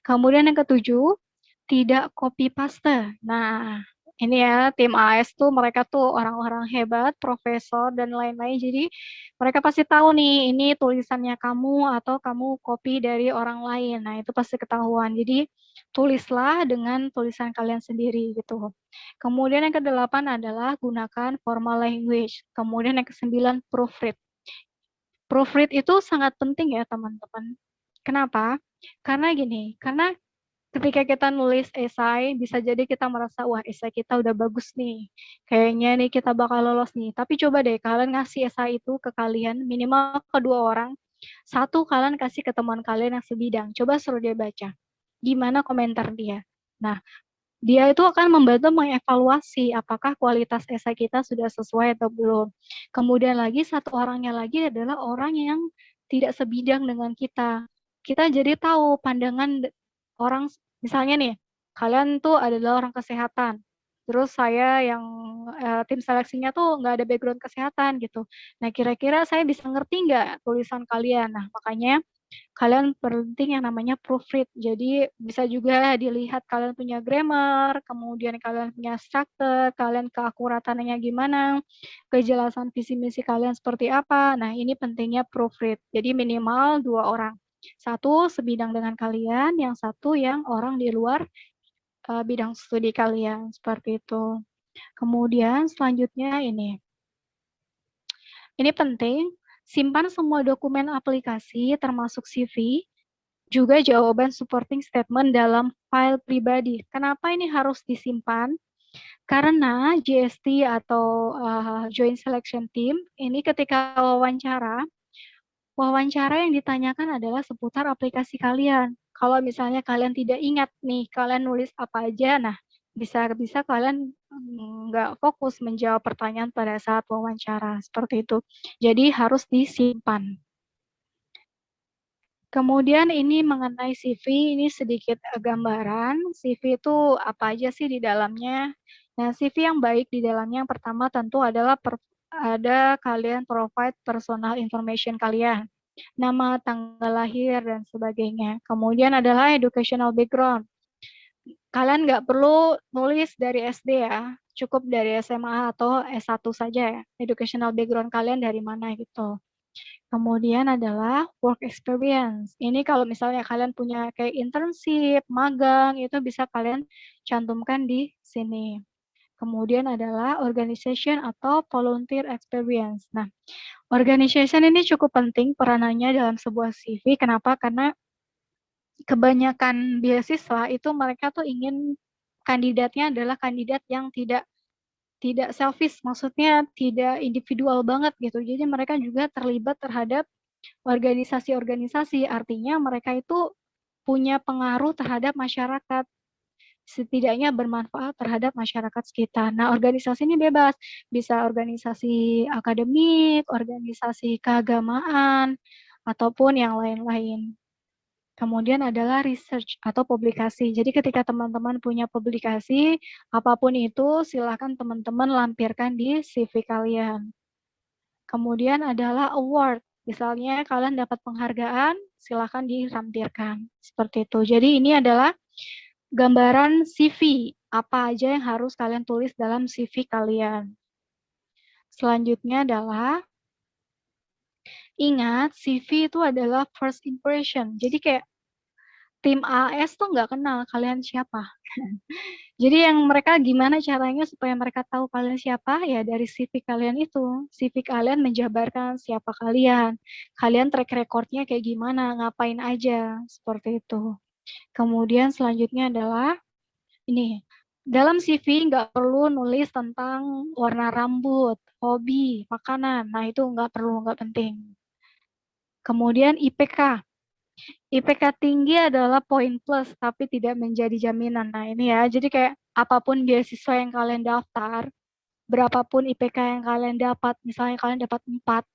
Kemudian yang ketujuh, tidak copy paste. Nah, ini ya tim AS tuh mereka tuh orang-orang hebat, profesor dan lain-lain. Jadi mereka pasti tahu nih ini tulisannya kamu atau kamu copy dari orang lain. Nah, itu pasti ketahuan. Jadi tulislah dengan tulisan kalian sendiri gitu. Kemudian yang kedelapan adalah gunakan formal language. Kemudian yang kesembilan, proofread. Proofread itu sangat penting ya teman-teman. Kenapa? Karena gini, karena ketika kita nulis esai, bisa jadi kita merasa, wah esai kita udah bagus nih. Kayaknya nih kita bakal lolos nih. Tapi coba deh kalian ngasih esai itu ke kalian, minimal ke 2 orang. Satu kalian kasih ke teman kalian yang sebidang. Coba suruh dia baca. Gimana komentar dia. Nah, dia itu akan membantu mengevaluasi apakah kualitas esai kita sudah sesuai atau belum. Kemudian lagi satu orangnya lagi adalah orang yang tidak sebidang dengan kita. Kita jadi tahu pandangan orang, misalnya nih, kalian tuh adalah orang kesehatan. Terus saya yang tim seleksinya tuh nggak ada background kesehatan gitu. Nah, kira-kira saya bisa ngerti nggak tulisan kalian? Nah, makanya kalian penting yang namanya proofread. Jadi bisa juga dilihat kalian punya grammar, kemudian kalian punya struktur, kalian keakuratannya gimana, kejelasan visi misi kalian seperti apa. Nah, ini pentingnya proofread. Jadi minimal 2 orang. Satu sebidang dengan kalian, yang satu yang orang di luar bidang studi kalian, seperti itu. Kemudian selanjutnya ini. Ini penting, simpan semua dokumen aplikasi termasuk CV, juga jawaban supporting statement dalam file pribadi. Kenapa ini harus disimpan? Karena JST atau Joint Selection Team ini ketika wawancara yang ditanyakan adalah seputar aplikasi kalian. Kalau misalnya kalian tidak ingat nih, kalian nulis apa aja, nah bisa kalian nggak fokus menjawab pertanyaan pada saat wawancara, seperti itu. Jadi harus disimpan. Kemudian ini mengenai CV, ini sedikit gambaran. CV itu apa aja sih di dalamnya? Nah, CV yang baik di dalamnya yang pertama tentu adalah ada kalian provide personal information kalian. Nama, tanggal lahir, dan sebagainya. Kemudian adalah educational background. Kalian nggak perlu nulis dari SD ya, cukup dari SMA atau S1 saja ya. Educational background kalian dari mana gitu. Kemudian adalah work experience. Ini kalau misalnya kalian punya kayak internship, magang, itu bisa kalian cantumkan di sini. Kemudian adalah organization atau volunteer experience. Nah, organization ini cukup penting peranannya dalam sebuah CV. Kenapa? Karena kebanyakan beasiswa itu mereka tuh ingin kandidatnya adalah kandidat yang tidak tidak selfish, maksudnya tidak individual banget gitu. Jadi mereka juga terlibat terhadap organisasi-organisasi, artinya mereka itu punya pengaruh terhadap masyarakat, setidaknya bermanfaat terhadap masyarakat sekitar. Nah, organisasi ini bebas, bisa organisasi akademik, organisasi keagamaan, ataupun yang lain-lain. Kemudian adalah research atau publikasi. Jadi ketika teman-teman punya publikasi, apapun itu, silakan teman-teman lampirkan di CV kalian. Kemudian adalah award. Misalnya kalian dapat penghargaan, silakan dilampirkan. Seperti itu. Jadi ini adalah gambaran CV. Apa aja yang harus kalian tulis dalam CV kalian. Selanjutnya adalah, ingat CV itu adalah first impression. Jadi kayak tim AS tuh nggak kenal kalian siapa. Jadi yang mereka gimana caranya supaya mereka tahu kalian siapa? Ya dari CV kalian itu. CV kalian menjabarkan siapa kalian. Kalian track recordnya kayak gimana, ngapain aja. Seperti itu. Kemudian selanjutnya adalah, ini. Dalam CV nggak perlu nulis tentang warna rambut, hobi, makanan. Nah itu nggak perlu, nggak penting. Kemudian IPK. IPK tinggi adalah poin plus, tapi tidak menjadi jaminan. Nah ini ya, jadi kayak apapun beasiswa yang kalian daftar, berapapun IPK yang kalian dapat, misalnya kalian dapat 4,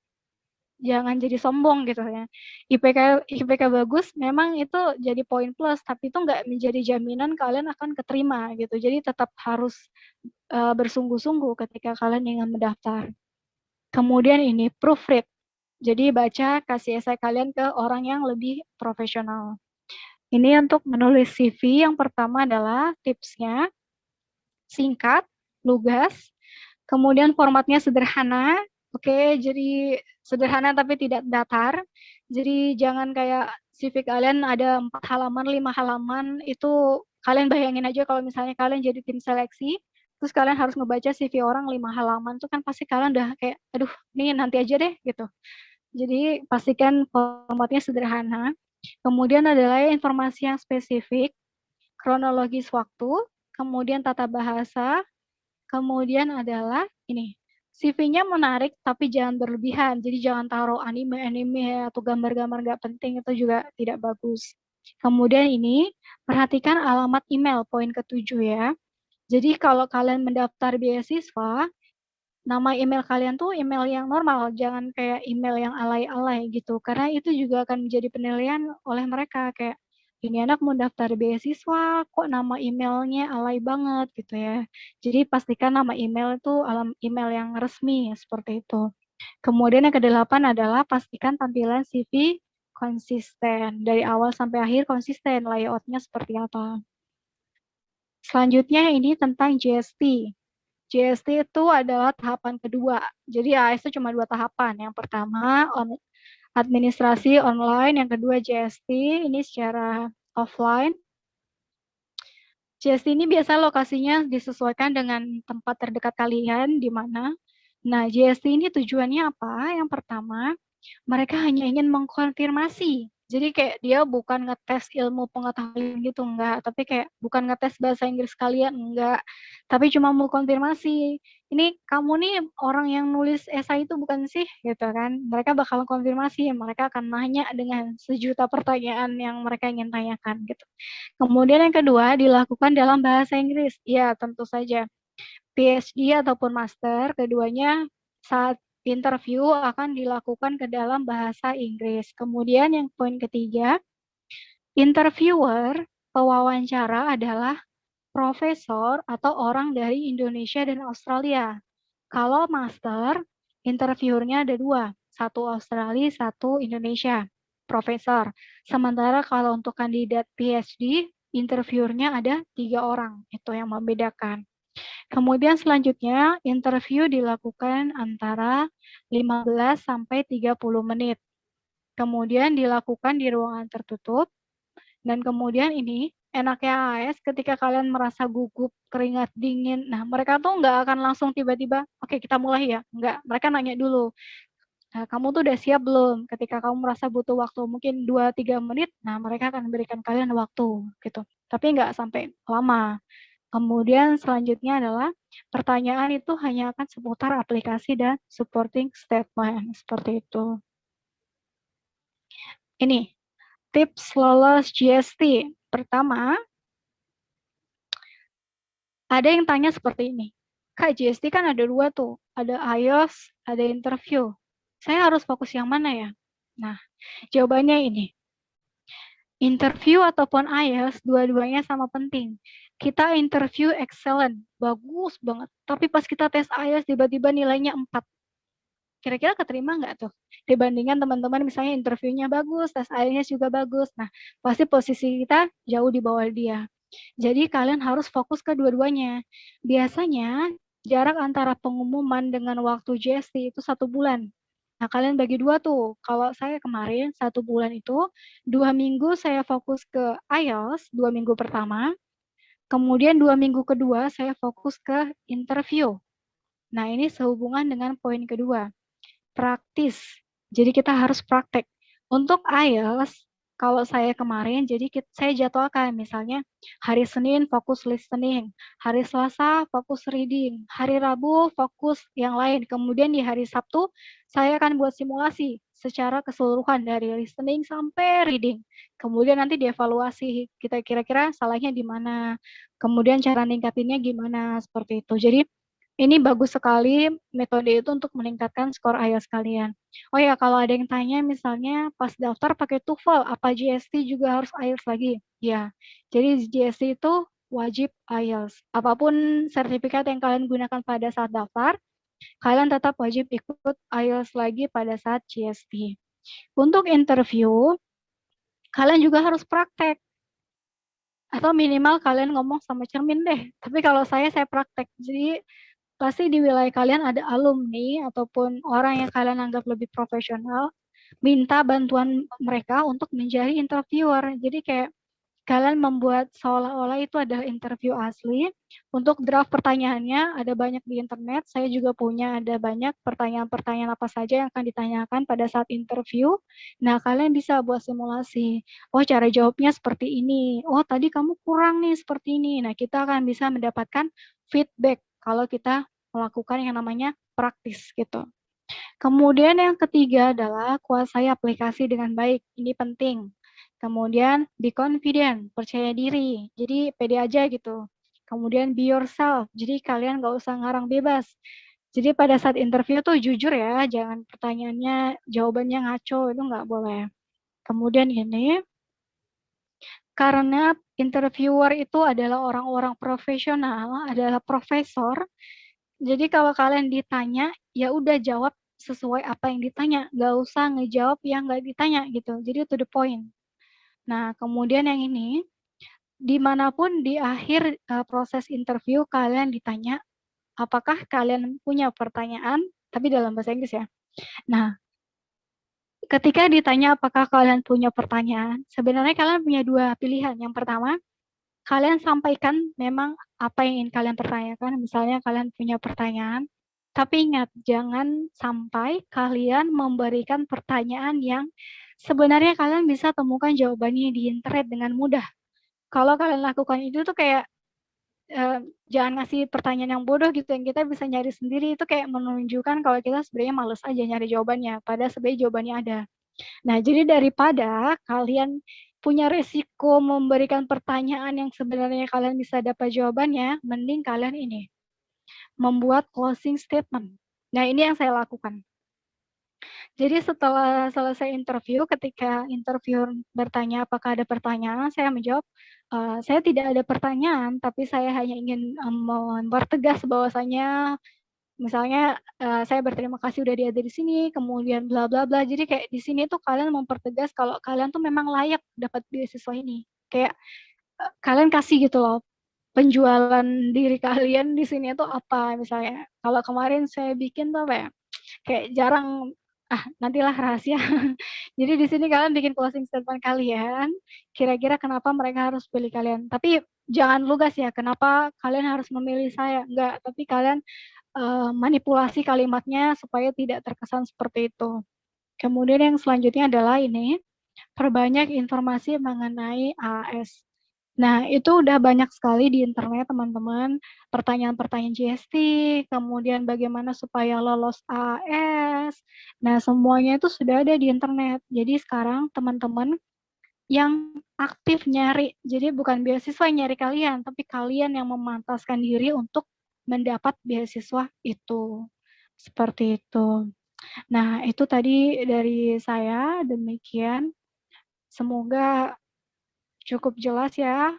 jangan jadi sombong gitu ya. IPK bagus, memang itu jadi poin plus, tapi itu nggak menjadi jaminan kalian akan keterima gitu. Jadi tetap harus bersungguh-sungguh ketika kalian ingin mendaftar. Kemudian ini proofread. Jadi baca, kasih esai kalian ke orang yang lebih profesional. Ini untuk menulis CV, yang pertama adalah tipsnya, singkat, lugas, kemudian formatnya sederhana, oke, jadi sederhana tapi tidak datar, jadi jangan kayak CV kalian ada 4 halaman, 5 halaman, itu kalian bayangin aja kalau misalnya kalian jadi tim seleksi, terus kalian harus ngebaca CV orang 5 halaman, itu kan pasti kalian udah kayak, aduh, ini nanti aja deh, gitu. Jadi pastikan formatnya sederhana. Kemudian adalah informasi yang spesifik, kronologis waktu, kemudian tata bahasa, kemudian adalah ini, CV-nya menarik tapi jangan berlebihan. Jadi jangan taruh anime-anime atau gambar-gambar nggak penting, itu juga tidak bagus. Kemudian ini, perhatikan alamat email, poin ke-7 ya. Jadi kalau kalian mendaftar beasiswa, nama email kalian tuh email yang normal, jangan kayak email yang alay-alay gitu. Karena itu juga akan menjadi penilaian oleh mereka, kayak ini anak mau daftar beasiswa, kok nama emailnya alay banget gitu ya. Jadi pastikan nama email itu email yang resmi, seperti itu. Kemudian yang ke-8 adalah pastikan tampilan CV konsisten. Dari awal sampai akhir konsisten, layoutnya seperti apa. Selanjutnya ini tentang GST. GST itu adalah tahapan kedua. Jadi AS itu cuma 2 tahapan. Yang pertama administrasi online, yang kedua GST, ini secara offline. GST ini biasa lokasinya disesuaikan dengan tempat terdekat kalian di mana. Nah, GST ini tujuannya apa? Yang pertama, mereka hanya ingin mengkonfirmasi. Jadi kayak dia bukan ngetes ilmu pengetahuan gitu, enggak. Tapi kayak bukan ngetes bahasa Inggris kalian, enggak. Tapi cuma mau konfirmasi. Ini kamu nih orang yang nulis esai itu bukan sih? Gitu kan. Mereka bakal konfirmasi, mereka akan nanya dengan sejuta pertanyaan yang mereka ingin tanyakan gitu. Kemudian yang kedua, dilakukan dalam bahasa Inggris. Ya, tentu saja. PhD ataupun master, keduanya saat interview akan dilakukan ke dalam bahasa Inggris. Kemudian yang poin ketiga, interviewer, pewawancara adalah profesor atau orang dari Indonesia dan Australia. Kalau master, interviewernya ada 2, satu Australia, satu Indonesia, profesor. Sementara kalau untuk kandidat PhD, interviewernya ada 3 orang, itu yang membedakan. Kemudian selanjutnya, interview dilakukan antara 15 sampai 30 menit. Kemudian dilakukan di ruangan tertutup. Dan kemudian ini, enaknya AS ketika kalian merasa gugup, keringat dingin, nah mereka tuh nggak akan langsung tiba-tiba, oke kita mulai ya. Nggak, mereka nanya dulu, nah, kamu tuh udah siap belum? Ketika kamu merasa butuh waktu mungkin 2-3 menit, nah mereka akan berikan kalian waktu gitu. Tapi nggak sampai lama. Kemudian selanjutnya adalah pertanyaan itu hanya akan seputar aplikasi dan supporting statement. Seperti itu. Ini, tips lolos GST. Pertama, ada yang tanya seperti ini. Kak, GST kan ada 2 tuh. Ada IELTS, ada interview. Saya harus fokus yang mana ya? Nah, jawabannya ini. Interview ataupun IELTS, dua-duanya sama penting. Kita interview excellent, bagus banget. Tapi pas kita tes IELTS, tiba-tiba nilainya 4. Kira-kira keterima nggak tuh? Dibandingkan teman-teman misalnya interviewnya bagus, tes IELTS juga bagus. Nah, pasti posisi kita jauh di bawah dia. Jadi kalian harus fokus ke dua-duanya. Biasanya jarak antara pengumuman dengan waktu GST itu 1 bulan. Nah, kalian bagi 2 tuh. Kalau saya kemarin 1 bulan itu 2 minggu saya fokus ke IELTS, 2 minggu pertama. Kemudian 2 minggu kedua saya fokus ke interview. Nah, ini sehubungan dengan poin kedua. Praktis. Jadi kita harus praktek. Untuk IELTS, kalau saya kemarin, jadi saya jadwalkan misalnya hari Senin fokus listening, hari Selasa fokus reading, hari Rabu fokus yang lain. Kemudian di hari Sabtu, saya akan buat simulasi secara keseluruhan dari listening sampai reading. Kemudian nanti dievaluasi, kita kira-kira salahnya di mana, kemudian cara ningkatinnya gimana, seperti itu. Jadi ini bagus sekali metode itu untuk meningkatkan skor IELTS kalian. Oh ya, kalau ada yang tanya misalnya pas daftar pakai TOEFL, apa GST juga harus IELTS lagi? Ya, jadi GST itu wajib IELTS. Apapun sertifikat yang kalian gunakan pada saat daftar, kalian tetap wajib ikut IELTS lagi pada saat GST. Untuk interview, kalian juga harus praktek. Atau minimal kalian ngomong sama cermin deh. Tapi kalau saya praktek. Jadi pasti di wilayah kalian ada alumni ataupun orang yang kalian anggap lebih profesional, minta bantuan mereka untuk menjadi interviewer. Jadi kayak kalian membuat seolah-olah itu adalah interview asli. Untuk draft pertanyaannya ada banyak di internet. Saya juga punya ada banyak pertanyaan-pertanyaan apa saja yang akan ditanyakan pada saat interview. Nah, kalian bisa buat simulasi. Oh, cara jawabnya seperti ini. Oh, tadi kamu kurang nih seperti ini. Nah, kita akan bisa mendapatkan feedback kalau kita melakukan yang namanya praktis gitu. Kemudian yang ketiga adalah kuasai aplikasi dengan baik. Ini penting. Kemudian be confident, percaya diri. Jadi pede aja gitu. Kemudian be yourself. Jadi kalian nggak usah ngarang bebas. Jadi pada saat interview tuh jujur ya, jangan pertanyaannya, jawabannya ngaco, itu nggak boleh. Kemudian ini, karena interviewer itu adalah orang-orang profesional, adalah profesor, jadi kalau kalian ditanya, ya udah jawab sesuai apa yang ditanya, nggak usah ngejawab yang nggak ditanya gitu. Jadi to the point. Nah, kemudian yang ini, dimanapun di akhir proses interview kalian ditanya, apakah kalian punya pertanyaan, tapi dalam bahasa Inggris ya. Nah, ketika ditanya apakah kalian punya pertanyaan, sebenarnya kalian punya 2 pilihan. Yang pertama, kalian sampaikan memang apa yang ingin kalian pertanyakan, misalnya kalian punya pertanyaan, tapi ingat, jangan sampai kalian memberikan pertanyaan yang sebenarnya kalian bisa temukan jawabannya di internet dengan mudah. Kalau kalian lakukan itu tuh kayak, jangan ngasih pertanyaan yang bodoh gitu, yang kita bisa nyari sendiri, itu kayak menunjukkan kalau kita sebenarnya males aja nyari jawabannya, padahal sebenarnya jawabannya ada. Nah, jadi daripada kalian punya resiko memberikan pertanyaan yang sebenarnya kalian bisa dapat jawabannya, mending kalian ini, membuat closing statement. Nah, ini yang saya lakukan. Jadi setelah selesai interview, ketika interviewer bertanya apakah ada pertanyaan, saya menjawab, saya tidak ada pertanyaan, tapi saya hanya ingin mempertegas bahwasanya misalnya saya berterima kasih udah ada di sini, kemudian bla bla bla. Jadi kayak di sini tuh kalian mempertegas kalau kalian tuh memang layak dapat beasiswa ini. Kayak kalian kasih gitu loh penjualan diri kalian di sini tuh apa misalnya. Kalau kemarin saya bikin tuh apa ya? Kayak jarang nantilah rahasia. Jadi di sini kalian bikin closing statement kalian, kira-kira kenapa mereka harus pilih kalian. Tapi jangan lugas ya, kenapa kalian harus memilih saya. Enggak, tapi kalian manipulasi kalimatnya supaya tidak terkesan seperti itu. Kemudian yang selanjutnya adalah ini, perbanyak informasi mengenai AS. Nah, itu udah banyak sekali di internet, teman-teman. Pertanyaan-pertanyaan GST, kemudian bagaimana supaya lolos AAS. Nah, semuanya itu sudah ada di internet. Jadi sekarang teman-teman yang aktif nyari, jadi bukan beasiswa yang nyari kalian, tapi kalian yang memantaskan diri untuk mendapat beasiswa itu. Seperti itu. Nah, itu tadi dari saya, demikian. Semoga cukup jelas ya.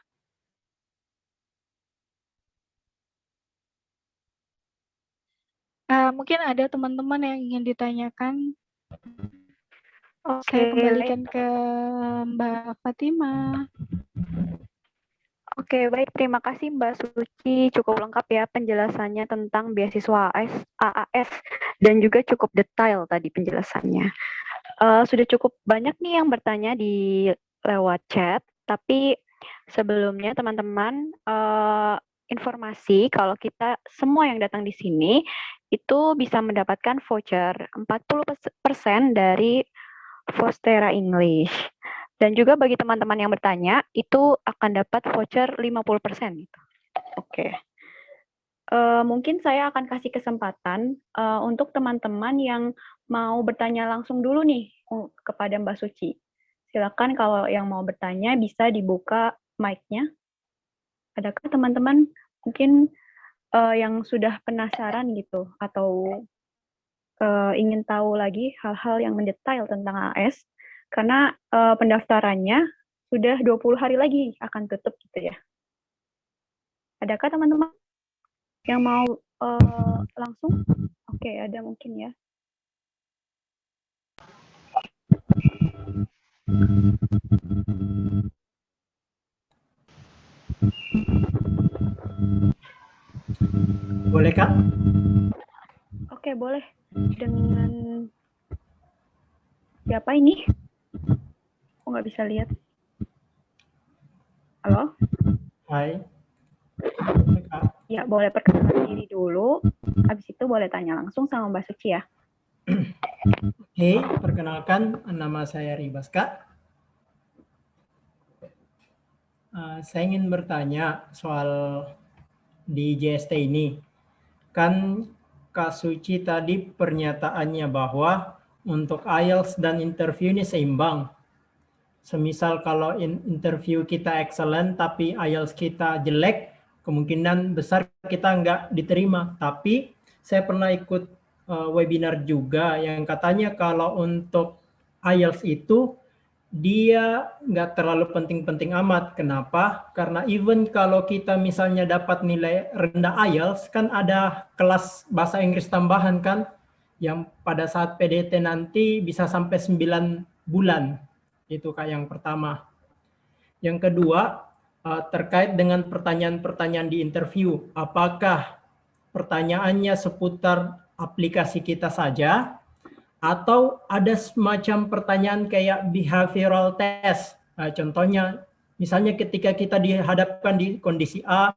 Mungkin ada teman-teman yang ingin ditanyakan. Saya kembalikan ke Mbak Fatima. Oke, baik. Terima kasih Mbak Suci. Cukup lengkap ya penjelasannya tentang beasiswa AAS dan juga cukup detail tadi penjelasannya. Sudah cukup banyak nih yang bertanya di lewat chat, tapi sebelumnya teman-teman informasi kalau kita semua yang datang di sini itu bisa mendapatkan voucher 40% dari Fostera English. Dan juga bagi teman-teman yang bertanya, itu akan dapat voucher 50%. Oke. Mungkin saya akan kasih kesempatan untuk teman-teman yang mau bertanya langsung dulu nih kepada Mbak Suci. Silakan kalau yang mau bertanya bisa dibuka mic-nya. Adakah teman-teman mungkin yang sudah penasaran gitu atau ingin tahu lagi hal-hal yang mendetail tentang AS? Karena pendaftarannya sudah 20 hari lagi akan tutup gitu ya. Adakah teman-teman yang mau langsung? Oke, ada mungkin ya. Boleh, Kak? Oke, boleh. Dengan siapa ini? Aku nggak bisa lihat. Halo? Hai. Kak. Ya, boleh perkenalkan diri dulu. Habis itu boleh tanya langsung sama Mbak Suci ya. Hey, perkenalkan, nama saya Ribas, Kak. Saya ingin bertanya soal di JST ini. Kan Kak Suci tadi pernyataannya bahwa untuk IELTS dan interview ini seimbang. Semisal kalau interview kita excellent tapi IELTS kita jelek, kemungkinan besar kita nggak diterima. Tapi saya pernah ikut webinar juga yang katanya kalau untuk IELTS itu dia nggak terlalu penting-penting amat. Kenapa? Karena even kalau kita misalnya dapat nilai rendah IELTS, kan ada kelas bahasa Inggris tambahan kan, yang pada saat PDT nanti bisa sampai 9 bulan. Itu Kak yang pertama. Yang kedua, terkait dengan pertanyaan-pertanyaan di interview. Apakah pertanyaannya seputar aplikasi kita saja, atau ada semacam pertanyaan kayak behavioral test. Contohnya, misalnya ketika kita dihadapkan di kondisi A,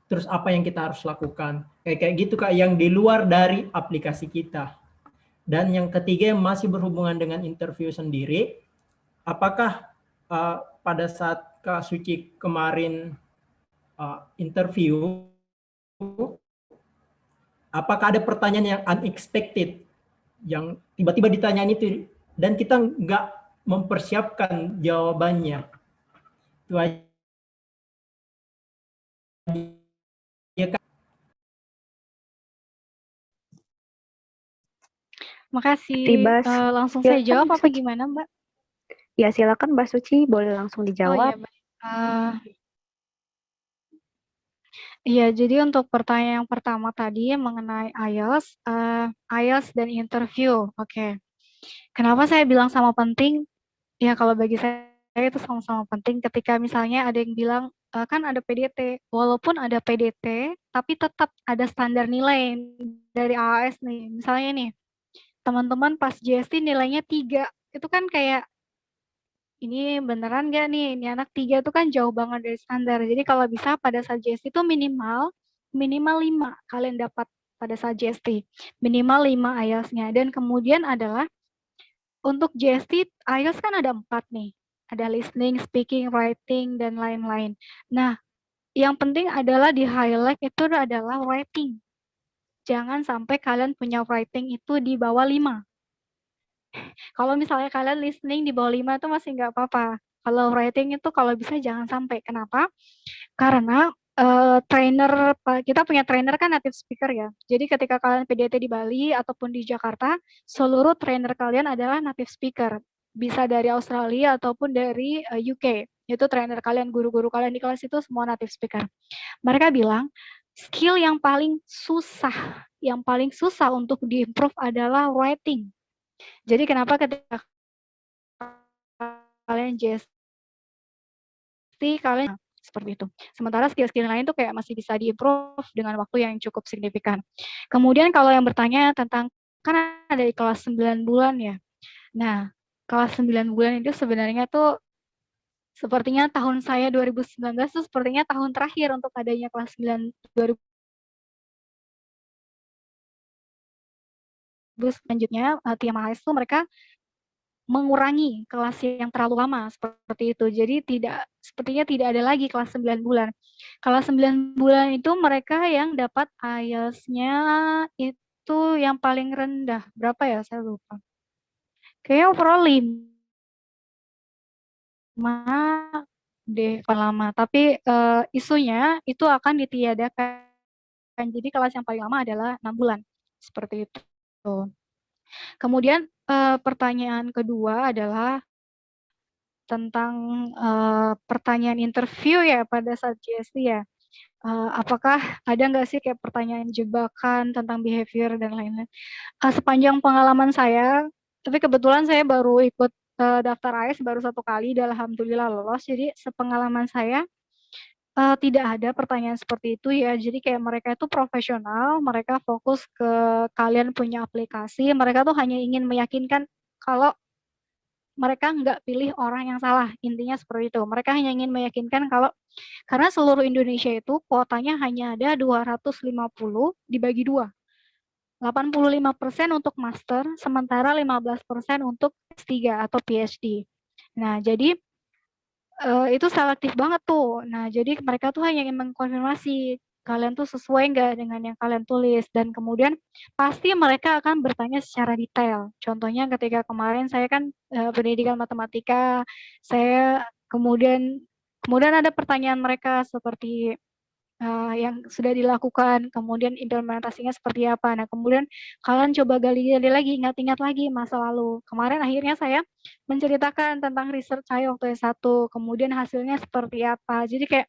terus apa yang kita harus lakukan. Kayak gitu Kak, yang di luar dari aplikasi kita. Dan yang ketiga yang masih berhubungan dengan interview sendiri, apakah pada saat Kak Suci kemarin interview, apakah ada pertanyaan yang unexpected, yang tiba-tiba ditanyain itu dan kita nggak mempersiapkan jawabannya. Itu aja. Makasih. Ribas. Langsung Ya, saya jawab apa Suci. gimana, Mbak? Ya, silakan Mbak Suci, boleh langsung Oh dijawab. iya, baik. Iya, jadi untuk pertanyaan yang pertama tadi mengenai IELTS, IELTS dan interview. Oke. Kenapa saya bilang sama penting? Ya, kalau bagi saya itu sama-sama penting. Ketika misalnya ada yang bilang, kan ada PDT. Walaupun ada PDT, tapi tetap ada standar nilai dari AAS nih. Misalnya nih, teman-teman pas JST nilainya 3. Itu kan kayak, ini beneran nggak nih? Ini anak 3 itu kan jauh banget dari standar. Jadi kalau bisa pada saat JST itu minimal 5 kalian dapat pada saat JST. Minimal 5 IELTS-nya. Dan kemudian adalah untuk JST, IELTS kan ada 4 nih. Ada listening, speaking, writing, dan lain-lain. Nah, yang penting adalah di highlight itu adalah writing. Jangan sampai kalian punya writing itu di bawah 5. Kalau misalnya kalian listening di bawah 5 itu masih nggak apa-apa. Kalau writing itu kalau bisa jangan sampai. Kenapa? Karena kita punya trainer kan native speaker ya. Jadi ketika kalian PDT di Bali ataupun di Jakarta, seluruh trainer kalian adalah native speaker. Bisa dari Australia ataupun dari UK. Itu trainer kalian, guru-guru kalian di kelas itu semua native speaker. Mereka bilang, skill yang paling susah untuk di-improve adalah writing. Jadi kenapa ketika kalian JST, kalian seperti itu. Sementara skill-skill lain tuh kayak masih bisa di-improve dengan waktu yang cukup signifikan. Kemudian kalau yang bertanya tentang, kan ada di kelas 9 bulan ya. Nah, kelas 9 bulan itu sebenarnya tuh sepertinya tahun saya 2019 tuh sepertinya tahun terakhir untuk adanya kelas 9 selanjutnya TMIS tuh mereka mengurangi kelas yang terlalu lama seperti itu. Jadi sepertinya tidak ada lagi kelas 9 bulan. Kelas 9 bulan itu mereka yang dapat IELTS-nya itu yang paling rendah. Berapa ya? Saya lupa. Kayaknya overall 5 deh lama. Tapi isunya itu akan ditiadakan. Jadi kelas yang paling lama adalah 6 bulan. Seperti itu. Kemudian pertanyaan kedua adalah tentang pertanyaan interview ya pada saat JST ya. Apakah ada nggak sih kayak pertanyaan jebakan tentang behavior dan lain-lain? Sepanjang pengalaman saya, tapi kebetulan saya baru ikut daftar AS baru 1 kali dan alhamdulillah lolos. Jadi sepengalaman saya tidak ada pertanyaan seperti itu ya. Jadi kayak mereka itu profesional, mereka fokus ke kalian punya aplikasi, mereka tuh hanya ingin meyakinkan kalau mereka nggak pilih orang yang salah, intinya seperti itu. Mereka hanya ingin meyakinkan kalau, karena seluruh Indonesia itu kuotanya hanya ada 250 dibagi 2. 85% untuk master, sementara 15% untuk S3 atau PhD. Nah, jadi itu selektif banget tuh. Nah, jadi mereka tuh hanya ingin mengkonfirmasi kalian tuh sesuai nggak dengan yang kalian tulis, dan kemudian pasti mereka akan bertanya secara detail. Contohnya ketika kemarin saya kan pendidikan matematika, saya kemudian ada pertanyaan mereka seperti yang sudah dilakukan, kemudian implementasinya seperti apa. Nah, kemudian kalian coba gali-gali lagi, ingat-ingat lagi masa lalu. Kemarin akhirnya saya menceritakan tentang research saya waktu S1, kemudian hasilnya seperti apa. Jadi kayak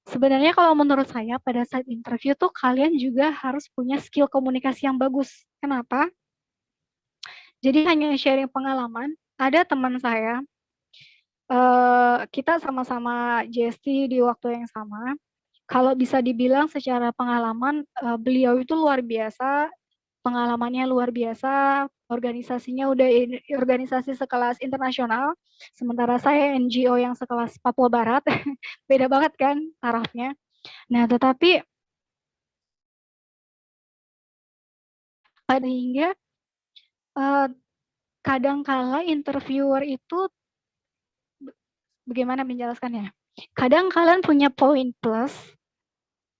sebenarnya kalau menurut saya pada saat interview tuh kalian juga harus punya skill komunikasi yang bagus. Kenapa? Jadi hanya sharing pengalaman. Ada teman saya, kita sama-sama JST di waktu yang sama. Kalau bisa dibilang secara pengalaman, beliau itu luar biasa, pengalamannya luar biasa, organisasinya udah organisasi sekelas internasional, sementara saya NGO yang sekelas Papua Barat, beda banget kan tarafnya. Nah, tetapi hingga kadangkala interviewer itu, bagaimana menjelaskannya? Kadang kalian punya poin plus,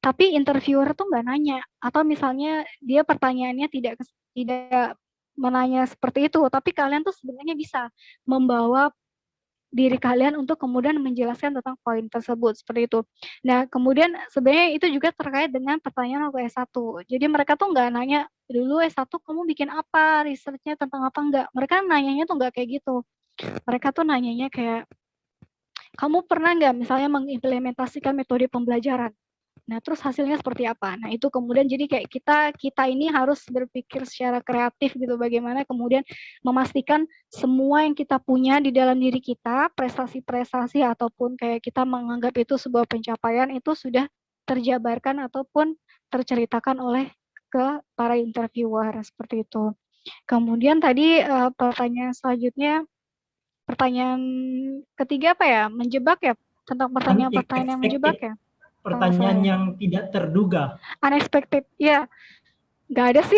tapi interviewer tuh nggak nanya, atau misalnya dia pertanyaannya tidak menanya seperti itu, tapi kalian tuh sebenarnya bisa membawa diri kalian untuk kemudian menjelaskan tentang poin tersebut, seperti itu. Nah, kemudian sebenarnya itu juga terkait dengan pertanyaan waktu S1. Jadi mereka tuh nggak nanya, dulu S1 kamu bikin apa, research-nya tentang apa, enggak. Mereka nanyanya tuh nggak kayak gitu. Mereka tuh nanyanya kayak, kamu pernah nggak misalnya mengimplementasikan metode pembelajaran? Nah, terus hasilnya seperti apa? Nah, itu kemudian jadi kayak kita ini harus berpikir secara kreatif gitu, bagaimana kemudian memastikan semua yang kita punya di dalam diri kita, prestasi-prestasi ataupun kayak kita menganggap itu sebuah pencapaian, itu sudah terjabarkan ataupun terceritakan oleh ke para interviewer, seperti itu. Kemudian tadi pertanyaan selanjutnya, pertanyaan ketiga apa ya? Menjebak ya? Tentang pertanyaan-pertanyaan yang menjebak ya? Pertanyaan yang tidak terduga. Unexpected, ya. Nggak ada sih.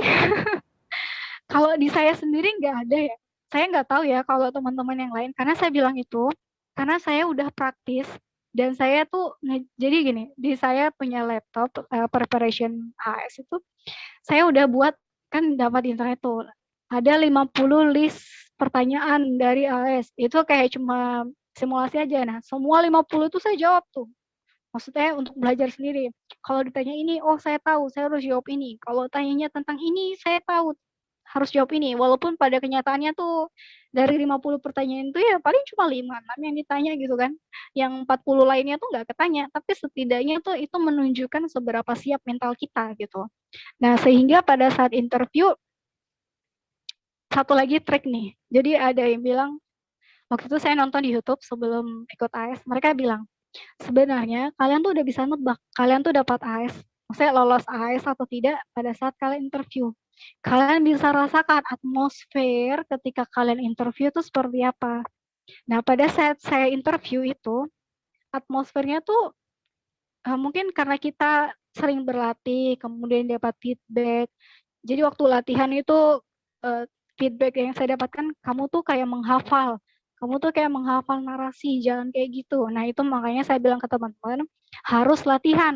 Kalau di saya sendiri nggak ada ya. saya nggak tahu ya kalau teman-teman yang lain, karena saya bilang itu, karena saya udah praktis, dan saya tuh, jadi gini, di saya punya laptop, preparation AS itu, saya udah buat, kan dapat di internet tuh, ada 50 list pertanyaan dari AS, itu kayak cuma simulasi aja, nah semua 50 tuh saya jawab tuh. Maksudnya untuk belajar sendiri. Kalau ditanya ini, oh saya tahu, saya harus jawab ini. Kalau tanyanya tentang ini, saya tahu, harus jawab ini. Walaupun pada kenyataannya tuh dari 50 pertanyaan itu ya paling cuma 5-6 yang ditanya gitu kan. Yang 40 lainnya tuh nggak ketanya. Tapi setidaknya tuh itu menunjukkan seberapa siap mental kita gitu. Nah sehingga pada saat interview, satu lagi trik nih. Jadi ada yang bilang, waktu itu saya nonton di YouTube sebelum ikut AS, mereka bilang, sebenarnya kalian tuh udah bisa nebak, kalian tuh dapat AS, maksudnya lolos AS atau tidak pada saat kalian interview. Kalian bisa rasakan atmosfer ketika kalian interview itu seperti apa. Nah, pada saat saya interview itu, atmosfernya tuh mungkin karena kita sering berlatih, kemudian dapat feedback. Jadi waktu latihan itu feedback yang saya dapatkan, kamu tuh kayak menghafal. Kamu tuh kayak menghafal narasi, jangan kayak gitu. Nah itu makanya saya bilang ke teman-teman, harus latihan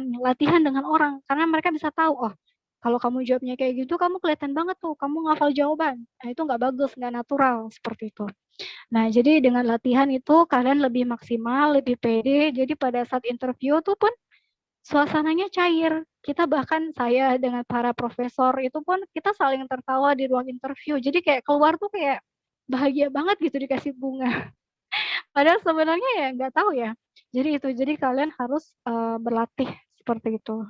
dengan orang. Karena mereka bisa tahu, oh kalau kamu jawabnya kayak gitu, kamu kelihatan banget tuh, kamu ngafal jawaban. Nah itu nggak bagus, nggak natural, seperti itu. Nah jadi dengan latihan itu, kalian lebih maksimal, lebih pede. Jadi pada saat interview tuh pun, suasananya cair. Kita bahkan saya dengan para profesor itu pun kita saling tertawa di ruang interview. Jadi kayak keluar tuh kayak bahagia banget gitu dikasih bunga. Padahal sebenarnya ya nggak tahu ya. Jadi itu, jadi kalian harus berlatih seperti itu.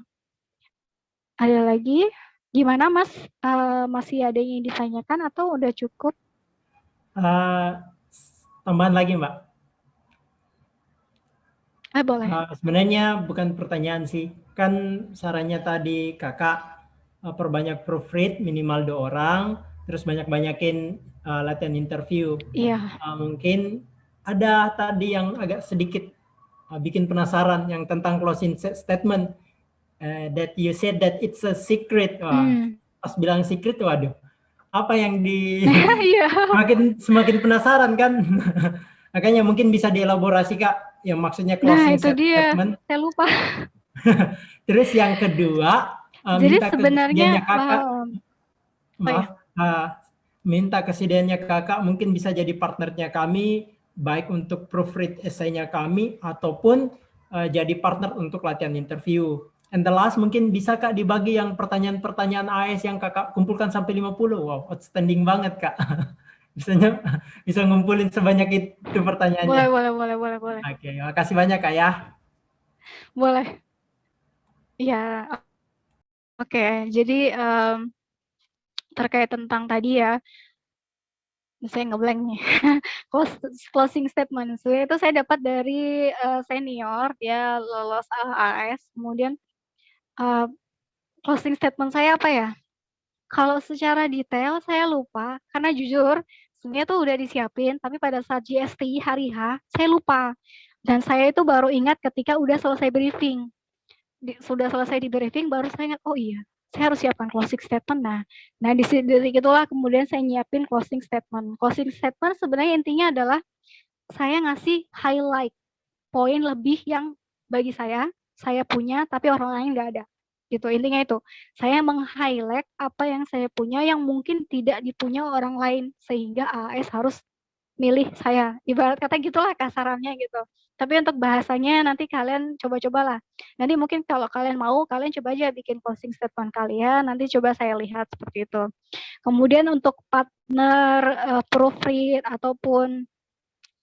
Ada lagi? Gimana Mas? Masih ada yang ditanyakan atau udah cukup? Tambahan lagi Mbak. Boleh. Sebenarnya bukan pertanyaan sih. Kan sarannya tadi kakak perbanyak proofread minimal 2 orang, terus banyak-banyakin latihan interview. Iya. Mungkin ada tadi yang agak sedikit bikin penasaran yang tentang closing statement. That you said that it's a secret. Pas bilang secret, waduh. Apa yang semakin penasaran kan? Makanya mungkin bisa dielaborasi Kak, yang maksudnya closing statement. Saya lupa. Terus yang kedua, minta kesediaannya kakak, minta kesediaannya kakak mungkin bisa jadi partnernya kami, baik untuk proofread esainya kami, ataupun jadi partner untuk latihan interview. And the last mungkin bisa Kak dibagi yang pertanyaan-pertanyaan AS yang kakak kumpulkan sampai 50. Wow, outstanding banget Kak. Bisa ngumpulin sebanyak itu pertanyaannya. Boleh. Oke, makasih banyak Kak ya. Boleh. Ya, oke. Jadi terkait tentang tadi ya, saya ngeblank nih. Closing statement. Itu saya dapat dari senior, dia lolos AS, kemudian closing statement saya apa ya? Kalau secara detail saya lupa, karena jujur sebenarnya tuh udah disiapin, tapi pada saat GST hari H, saya lupa. Dan saya itu baru ingat ketika udah selesai briefing. Sudah selesai di briefing, baru saya ingat, oh iya, saya harus siapkan closing statement. Nah di detik itulah kemudian saya nyiapin closing statement. Closing statement sebenarnya intinya adalah saya ngasih highlight poin lebih yang bagi saya punya, tapi orang lain nggak ada. Gitu, intinya itu. Saya meng-highlight apa yang saya punya yang mungkin tidak dipunya orang lain, sehingga AS harus milih saya. Ibarat kata gitulah kasarannya gitu. Tapi untuk bahasanya nanti kalian coba-cobalah. Nanti mungkin kalau kalian mau, kalian coba aja bikin closing statement kalian, nanti coba saya lihat seperti itu. Kemudian untuk partner proofread ataupun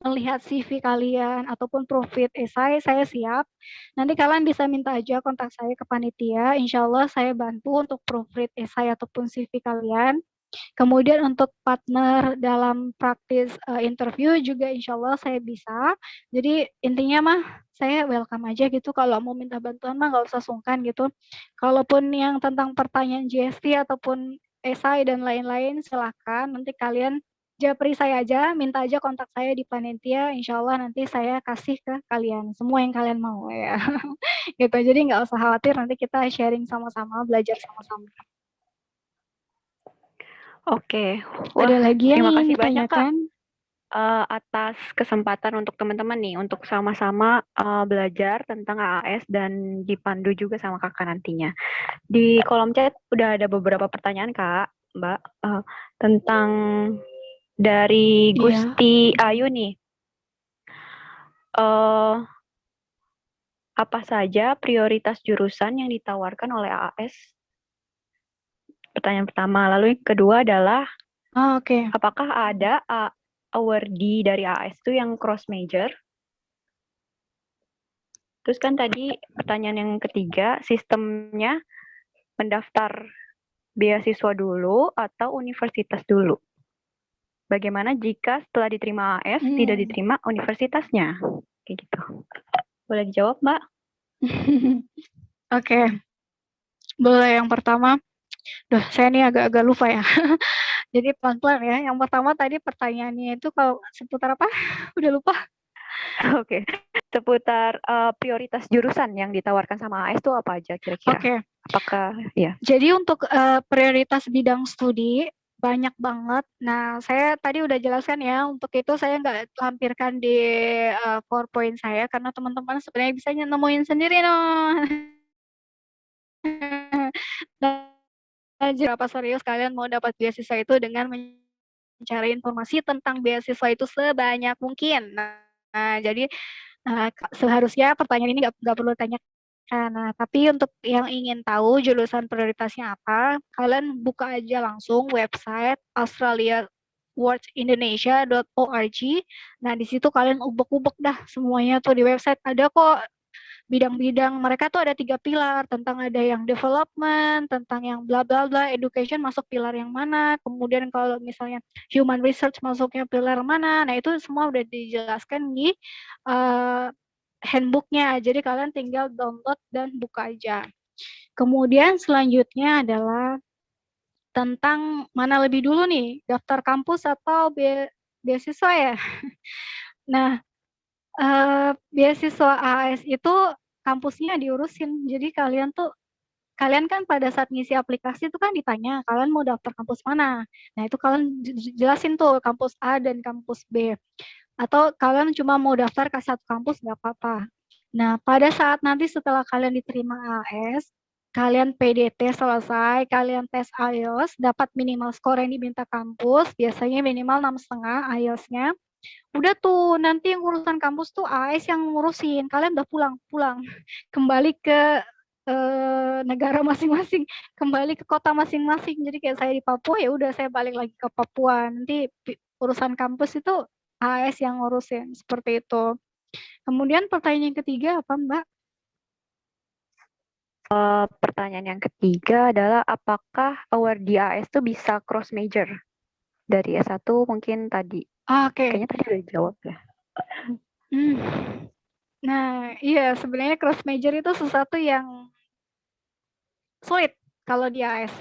melihat CV kalian ataupun proofread esai, saya siap. Nanti kalian bisa minta aja kontak saya ke panitia. Insya Allah saya bantu untuk proofread esai ataupun CV kalian. Kemudian untuk partner dalam praktis interview juga insya Allah saya bisa. Jadi intinya mah saya welcome aja gitu. Kalau mau minta bantuan mah nggak usah sungkan gitu. Kalaupun yang tentang pertanyaan GST ataupun esai dan lain-lain silahkan. Nanti kalian japri saya aja, minta aja kontak saya di panitia, insya Allah nanti saya kasih ke kalian, semua yang kalian mau ya. Gitu, jadi nggak usah khawatir, nanti kita sharing sama-sama, belajar sama-sama. Oke. Wah, Ada lagi yang terima ingin kasih banyak, Kak, ditanyakan? atas kesempatan untuk teman-teman nih untuk sama-sama belajar tentang AAS dan dipandu juga sama Kakak nantinya. Di kolom chat udah ada beberapa pertanyaan, Kak, Mbak, tentang dari Iya. Gusti Ayu nih. Apa saja prioritas jurusan yang ditawarkan oleh AAS? Pertanyaan pertama. Lalu yang kedua adalah, Oke. apakah ada awardee dari AAS itu yang cross major? Terus kan tadi pertanyaan yang ketiga, sistemnya mendaftar beasiswa dulu atau universitas dulu? Bagaimana jika setelah diterima AAS tidak diterima universitasnya? Kayak gitu. Boleh dijawab, Mbak? Oke. Boleh yang pertama. Duh, saya ini agak-agak lupa ya. Jadi pelan-pelan ya. Yang pertama tadi pertanyaannya itu kalau seputar apa? Udah lupa. Oke. Seputar prioritas jurusan yang ditawarkan sama AAS itu apa aja kira-kira? Oke. Apakah ya? Jadi untuk prioritas bidang studi banyak banget. Nah, saya tadi udah jelaskan ya, untuk itu saya nggak lampirkan di PowerPoint saya karena teman-teman sebenarnya bisa nemuin sendiri noh. Dan berapa serius kalian mau dapat beasiswa itu dengan mencari informasi tentang beasiswa itu sebanyak mungkin. Nah, jadi seharusnya pertanyaan ini nggak perlu tanya. Nah, tapi untuk yang ingin tahu jurusan prioritasnya apa, kalian buka aja langsung website australiaworldindonesia.org. Nah, di situ kalian ubek-ubek dah semuanya tuh di website. Ada kok bidang-bidang, mereka tuh ada 3 pilar, tentang ada yang development, tentang yang bla bla bla, education masuk pilar yang mana, kemudian kalau misalnya human research masuknya pilar mana. Nah, itu semua udah dijelaskan di handbooknya, jadi kalian tinggal download dan buka aja. Kemudian selanjutnya adalah tentang mana lebih dulu nih, daftar kampus atau beasiswa ya. Nah, beasiswa AAS itu kampusnya diurusin, jadi kalian kan pada saat ngisi aplikasi itu kan ditanya, kalian mau daftar kampus mana? Nah, itu kalian jelasin tuh kampus A dan kampus B. Atau kalian cuma mau daftar ke satu kampus, nggak apa-apa. Nah, pada saat nanti setelah kalian diterima AS, kalian PDT selesai, kalian tes IELTS, dapat minimal skor yang diminta kampus, biasanya minimal 6,5 IELTS-nya. Udah tuh, nanti yang urusan kampus tuh AS yang ngurusin. Kalian udah pulang. Kembali ke negara masing-masing, kembali ke kota masing-masing. Jadi kayak saya di Papua, ya udah saya balik lagi ke Papua. Nanti urusan kampus itu AS yang ngurusin, seperti itu. Kemudian pertanyaan yang ketiga apa, Mbak? Pertanyaan yang ketiga adalah apakah awardee AAS itu bisa cross major? Dari S1 mungkin tadi. Oke. Kayaknya tadi udah dijawab ya. Nah, iya sebenarnya cross major itu sesuatu yang sulit kalau di AS.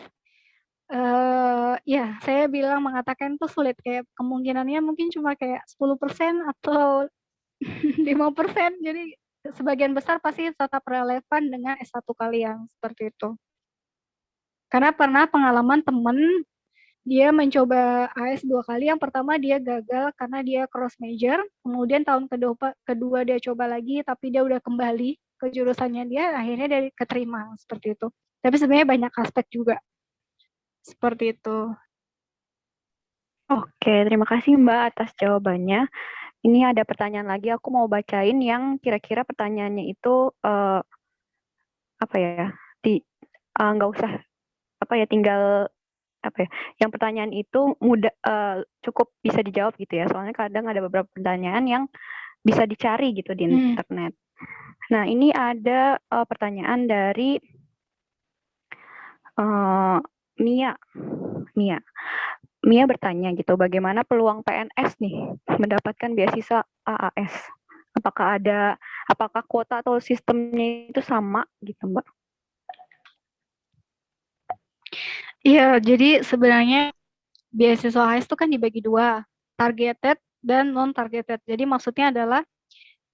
Ya, saya mengatakan itu sulit, kayak kemungkinannya mungkin cuma kayak 10% atau 5%. Jadi sebagian besar pasti tetap relevan dengan S1 kalian, seperti itu. Karena pernah pengalaman temen, dia mencoba AS 2 kali. Yang pertama dia gagal karena dia cross major, kemudian tahun kedua dia coba lagi, tapi dia udah kembali ke jurusannya dia, akhirnya dia keterima, seperti itu. Tapi sebenarnya banyak aspek juga. Seperti itu. Oke, terima kasih Mbak atas jawabannya. Ini ada pertanyaan lagi, aku mau bacain yang kira-kira pertanyaannya itu apa ya? Nggak usah apa ya, tinggal apa ya? Yang pertanyaan itu mudah cukup bisa dijawab gitu ya. Soalnya kadang ada beberapa pertanyaan yang bisa dicari gitu di internet. Nah, ini ada pertanyaan dari Mia bertanya gitu, bagaimana peluang PNS nih mendapatkan beasiswa AAS? Apakah kuota atau sistemnya itu sama gitu, Mbak? Iya, jadi sebenarnya beasiswa AAS itu kan dibagi 2, targeted dan non-targeted. Jadi maksudnya adalah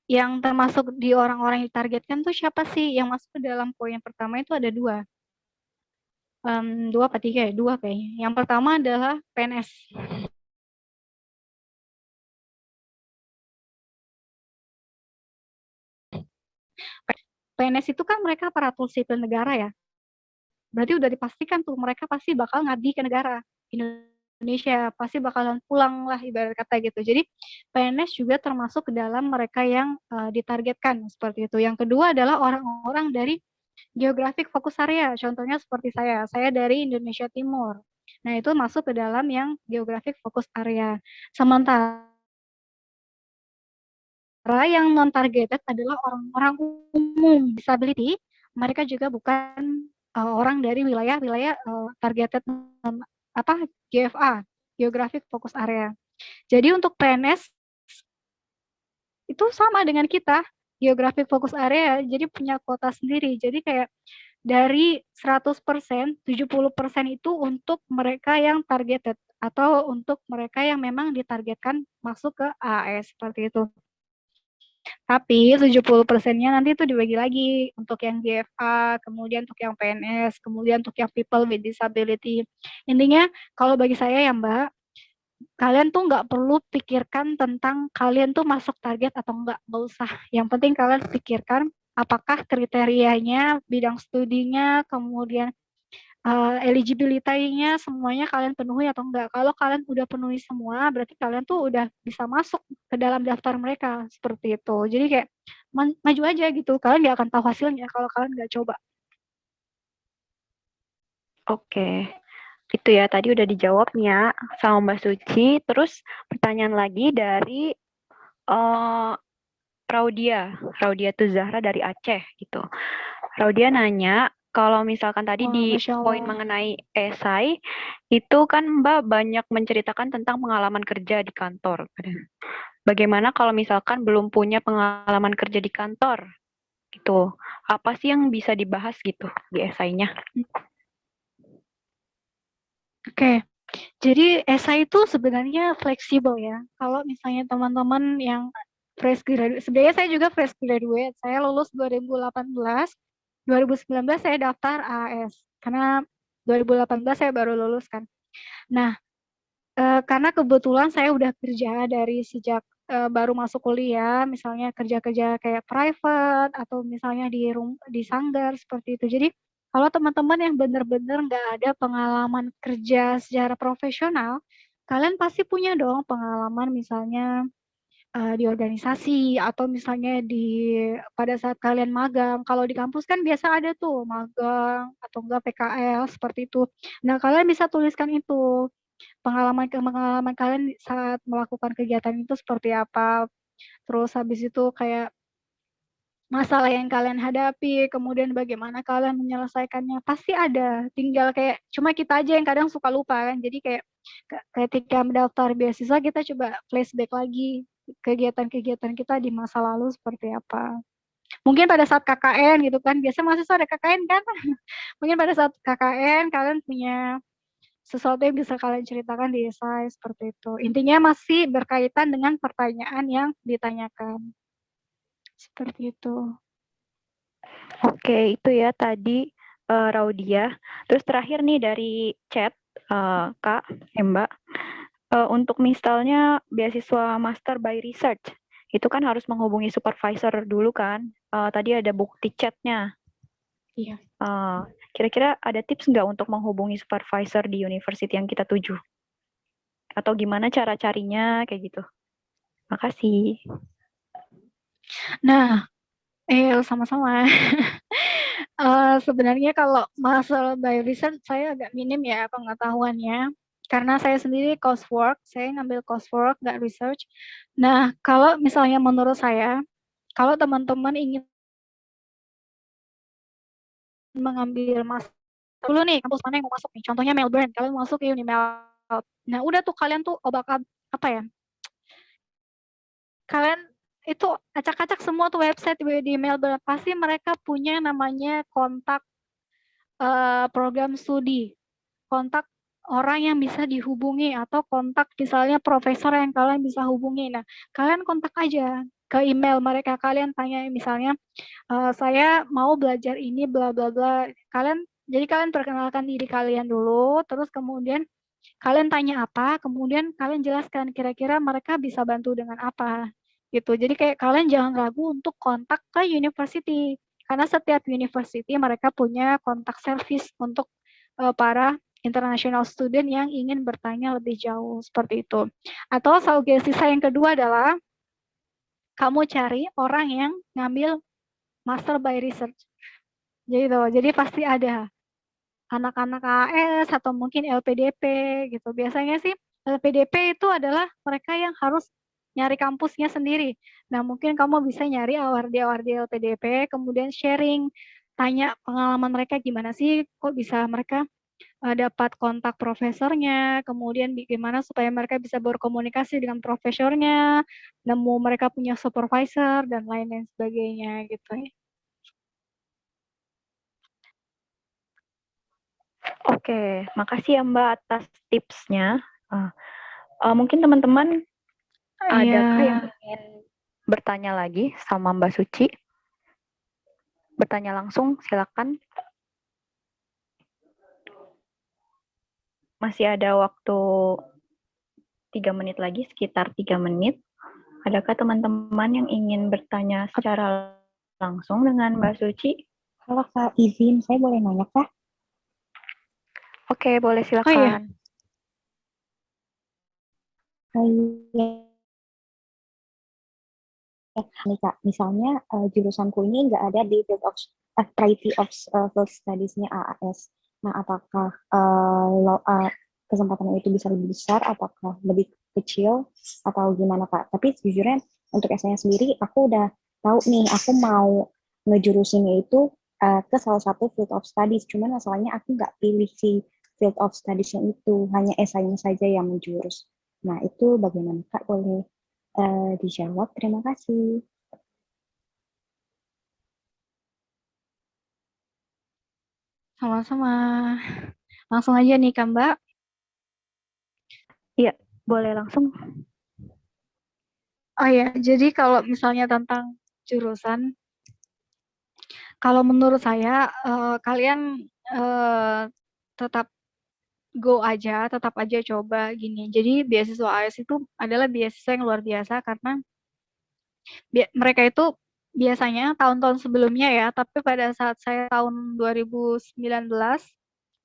yang termasuk di orang-orang yang ditargetkan tuh siapa sih? Yang masuk ke dalam poin yang pertama itu ada 2. 2 apa 3 ya? 2 kayaknya. Yang pertama adalah PNS. PNS itu kan mereka aparatur sipil negara ya. Berarti udah dipastikan tuh mereka pasti bakal ngabdi ke negara Indonesia, pasti bakalan pulang lah ibarat kata gitu. Jadi PNS juga termasuk ke dalam mereka yang ditargetkan seperti itu. Yang kedua adalah orang-orang dari geografik fokus area. Contohnya seperti saya dari Indonesia Timur. Nah, itu masuk ke dalam yang geografik fokus area. Sementara yang non-targeted adalah orang-orang umum disability. Mereka juga bukan orang dari wilayah-wilayah targeted GFA, geographic focus area. Jadi untuk PNS itu sama dengan kita, geographic focus area, jadi punya kuota sendiri. Jadi kayak dari 100%, 70% itu untuk mereka yang targeted atau untuk mereka yang memang ditargetkan masuk ke AAS seperti itu. Tapi 70%-nya nanti itu dibagi lagi untuk yang GFA, kemudian untuk yang PNS, kemudian untuk yang people with disability. Intinya kalau bagi saya ya Mbak, kalian tuh nggak perlu pikirkan tentang kalian tuh masuk target atau nggak usah. Yang penting kalian pikirkan apakah kriterianya, bidang studinya, kemudian eligibility-nya semuanya kalian penuhi atau enggak. Kalau kalian udah penuhi semua, berarti kalian tuh udah bisa masuk ke dalam daftar mereka, seperti itu. Jadi kayak maju aja gitu, kalian nggak akan tahu hasilnya kalau kalian nggak coba. Oke, itu ya tadi udah dijawabnya sama Mbak Suci. Terus pertanyaan lagi dari Raudia tuh Zahra dari Aceh gitu. Raudia nanya, kalau misalkan tadi di poin mengenai esai, itu kan Mbak banyak menceritakan tentang pengalaman kerja di kantor. Bagaimana kalau misalkan belum punya pengalaman kerja di kantor? Gitu. Apa sih yang bisa dibahas gitu di esainya? Oke. Jadi esai itu sebenarnya fleksibel ya. Kalau misalnya teman-teman yang fresh graduate, sebenarnya saya juga fresh graduate. Saya lulus 2018, 2019 saya daftar AAS. Karena 2018 saya baru lulus kan. Nah, karena kebetulan saya udah kerja dari sejak baru masuk kuliah, misalnya kerja-kerja kayak private atau misalnya di sanggar seperti itu. Jadi kalau teman-teman yang benar-benar nggak ada pengalaman kerja secara profesional, kalian pasti punya dong pengalaman misalnya di organisasi atau misalnya pada saat kalian magang. Kalau di kampus kan biasa ada tuh magang atau enggak PKL seperti itu. Nah, kalian bisa tuliskan itu pengalaman kalian saat melakukan kegiatan itu seperti apa. Terus habis itu kayak masalah yang kalian hadapi, kemudian bagaimana kalian menyelesaikannya, pasti ada. Tinggal kayak cuma kita aja yang kadang suka lupa kan. Jadi kayak ketika mendaftar beasiswa kita coba flashback lagi kegiatan-kegiatan kita di masa lalu seperti apa. Mungkin pada saat KKN gitu kan, biasa mahasiswa ada KKN kan. Mungkin pada saat KKN kalian punya sesuatu yang bisa kalian ceritakan di esai seperti itu. Intinya masih berkaitan dengan pertanyaan yang ditanyakan. Seperti itu. Oke, itu ya tadi Raudia. Terus terakhir nih dari chat, Kak, Mbak. Untuk misalnya beasiswa Master by Research, itu kan harus menghubungi supervisor dulu kan. Tadi ada bukti chatnya. Iya. Kira-kira ada tips nggak untuk menghubungi supervisor di university yang kita tuju? Atau gimana cara carinya kayak gitu? Makasih. Nah, sama-sama. Sebenarnya kalau masalah by research saya agak minim ya pengetahuannya. Karena saya sendiri coursework, saya ngambil coursework, nggak research. Nah, kalau misalnya menurut saya, kalau teman-teman ingin mengambil master dulu nih, kampus mana yang mau masuk nih, contohnya Melbourne, kalian mau masuk ke Unimel. Nah, udah tuh kalian tuh kalian itu acak-acak semua tuh website di Melbourne, pasti mereka punya namanya kontak program studi, kontak orang yang bisa dihubungi atau kontak misalnya profesor yang kalian bisa hubungi. Nah, kalian kontak aja ke email mereka, kalian tanya misalnya saya mau belajar ini bla bla bla. Kalian Jadi kalian perkenalkan diri kalian dulu, terus kemudian kalian tanya apa, kemudian kalian jelaskan kira-kira mereka bisa bantu dengan apa gitu. Jadi kayak kalian jangan ragu untuk kontak ke university karena setiap university mereka punya kontak service untuk para international student yang ingin bertanya lebih jauh seperti itu. Atau sugesti saya yang kedua adalah kamu cari orang yang ngambil master by research. Jadi pasti ada anak-anak AS atau mungkin LPDP gitu. Biasanya sih LPDP itu adalah mereka yang harus nyari kampusnya sendiri. Nah, mungkin kamu bisa nyari awardi-awardi LPDP, kemudian sharing, tanya pengalaman mereka gimana sih, kok bisa mereka dapat kontak profesornya, kemudian gimana supaya mereka bisa berkomunikasi dengan profesornya, nemu mereka punya supervisor, dan lain-lain sebagainya gitu ya. Oke, makasih ya Mbak atas tipsnya. Mungkin teman-teman adakah yang ingin bertanya lagi sama Mbak Suci? Bertanya langsung, silakan. Masih ada waktu 3 menit lagi, sekitar 3 menit. Adakah teman-teman yang ingin bertanya secara langsung dengan Mbak Suci? Halo Kak, izin saya boleh nanya Kak? Oke, boleh silakan. Nih Kak, misalnya jurusanku ini nggak ada di field of priority of field studies-nya AAS. Nah, apakah kesempatannya itu bisa lebih besar, apakah lebih kecil, atau gimana Kak? Tapi sejujurnya untuk S-nya sendiri, aku udah tahu nih, aku mau ngejurusinnya itu ke salah satu field of studies. Cuman masalahnya aku nggak pilih si field of studies-nya itu, hanya S-nya saja yang menjurus. Nah, itu bagaimana Kak? Boleh dijawab? Terima kasih. Sama-sama. Langsung aja nih Kak Mbak. Iya, boleh langsung. Oh ya, jadi kalau misalnya tentang jurusan, kalau menurut saya kalian tetap go aja, tetap aja coba gini. Jadi beasiswa AS itu adalah beasiswa yang luar biasa karena mereka itu biasanya tahun-tahun sebelumnya ya, tapi pada saat saya tahun 2019,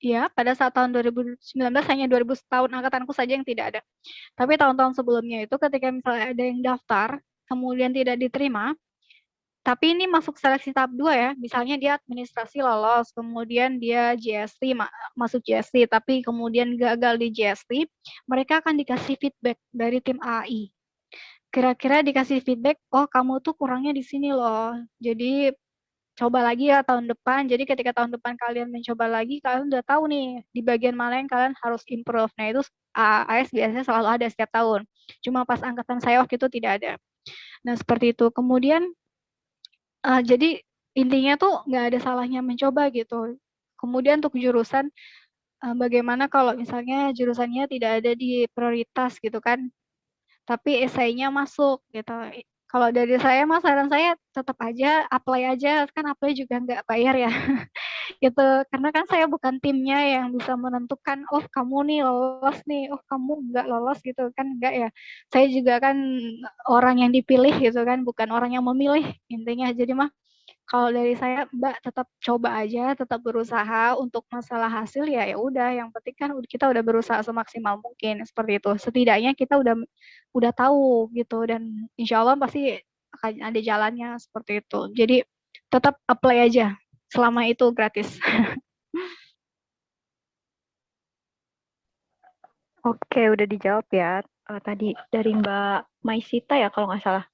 ya pada saat tahun 2019 hanya 2000 tahun angkatanku saja yang tidak ada. Tapi tahun-tahun sebelumnya itu ketika misalnya ada yang daftar, kemudian tidak diterima, tapi ini masuk seleksi tahap 2 ya, misalnya dia administrasi lolos, kemudian dia GST, masuk GST, tapi kemudian gagal di GST, mereka akan dikasih feedback dari tim AI. Kira-kira dikasih feedback, oh kamu tuh kurangnya di sini loh, jadi coba lagi ya tahun depan. Jadi ketika tahun depan kalian mencoba lagi, kalian udah tahu nih di bagian mana yang kalian harus improve. Nah itu AS biasanya selalu ada setiap tahun. Cuma pas angkatan saya waktu itu tidak ada. Nah seperti itu. Kemudian jadi intinya tuh nggak ada salahnya mencoba gitu. Kemudian untuk jurusan, bagaimana kalau misalnya jurusannya tidak ada di prioritas gitu kan, tapi esainya masuk gitu. Kalau dari saya mas, saran saya tetap aja apply aja, kan apply juga nggak bayar ya. Gitu, karena kan saya bukan timnya yang bisa menentukan, oh kamu nih lolos nih, oh kamu nggak lolos gitu kan, nggak ya. Saya juga kan orang yang dipilih gitu kan, bukan orang yang memilih intinya. Jadi mah kalau dari saya Mbak tetap coba aja, tetap berusaha. Untuk masalah hasil ya ya udah, yang penting kan kita udah berusaha semaksimal mungkin seperti itu. Setidaknya kita udah tahu gitu, dan insya Allah pasti akan ada jalannya seperti itu. Jadi tetap apply aja selama itu gratis. Oke, udah dijawab ya. Tadi dari Mbak Maisita ya kalau nggak salah.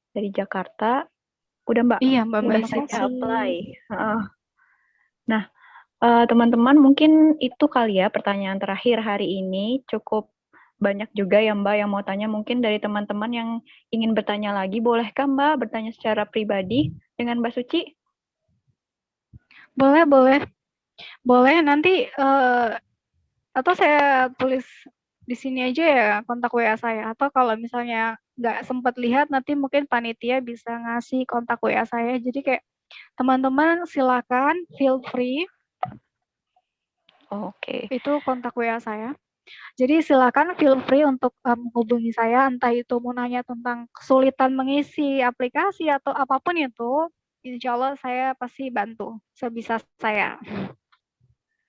Dari Jakarta. Udah Mbak? Iya Mbak Udah Maisita. saja apply. Nah, teman-teman mungkin itu kali ya pertanyaan terakhir hari ini. Cukup banyak juga ya Mbak yang mau tanya. Mungkin dari teman-teman yang ingin bertanya lagi, bolehkah Mbak bertanya secara pribadi dengan Mbak Suci? Boleh, boleh. Boleh, nanti atau saya tulis di sini aja ya kontak WA saya. Atau kalau misalnya nggak sempat lihat, nanti mungkin panitia bisa ngasih kontak WA saya. Jadi kayak teman-teman silakan feel free Oke. Itu kontak WA saya. Jadi silakan feel free untuk menghubungi saya, entah itu mau nanya tentang kesulitan mengisi aplikasi atau apapun itu, insya Allah saya pasti bantu sebisa saya.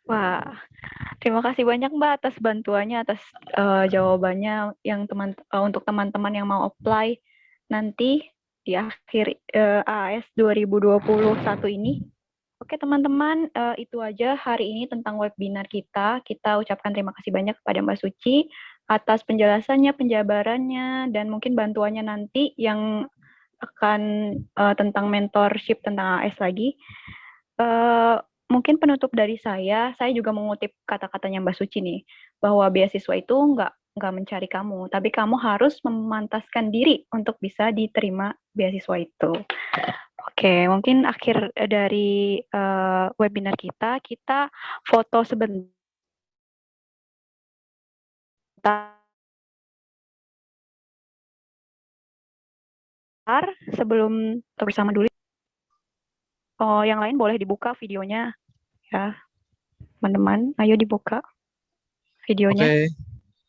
Wah, terima kasih banyak Mbak atas bantuannya, atas jawabannya yang untuk teman-teman yang mau apply nanti di akhir AAS 2021 ini. Oke teman-teman, itu aja hari ini tentang webinar kita. Kita ucapkan terima kasih banyak kepada Mbak Suci atas penjelasannya, penjabarannya, dan mungkin bantuannya nanti yang akan tentang mentorship tentang AAS lagi. Mungkin penutup dari saya juga mengutip kata-katanya Mbak Suci nih, bahwa beasiswa itu nggak mencari kamu, tapi kamu harus memantaskan diri untuk bisa diterima beasiswa itu. Oke, mungkin akhir dari webinar kita foto sebentar sebelum bersama dulu. Oh, yang lain boleh dibuka videonya ya, teman-teman. Ayo dibuka videonya. Oke,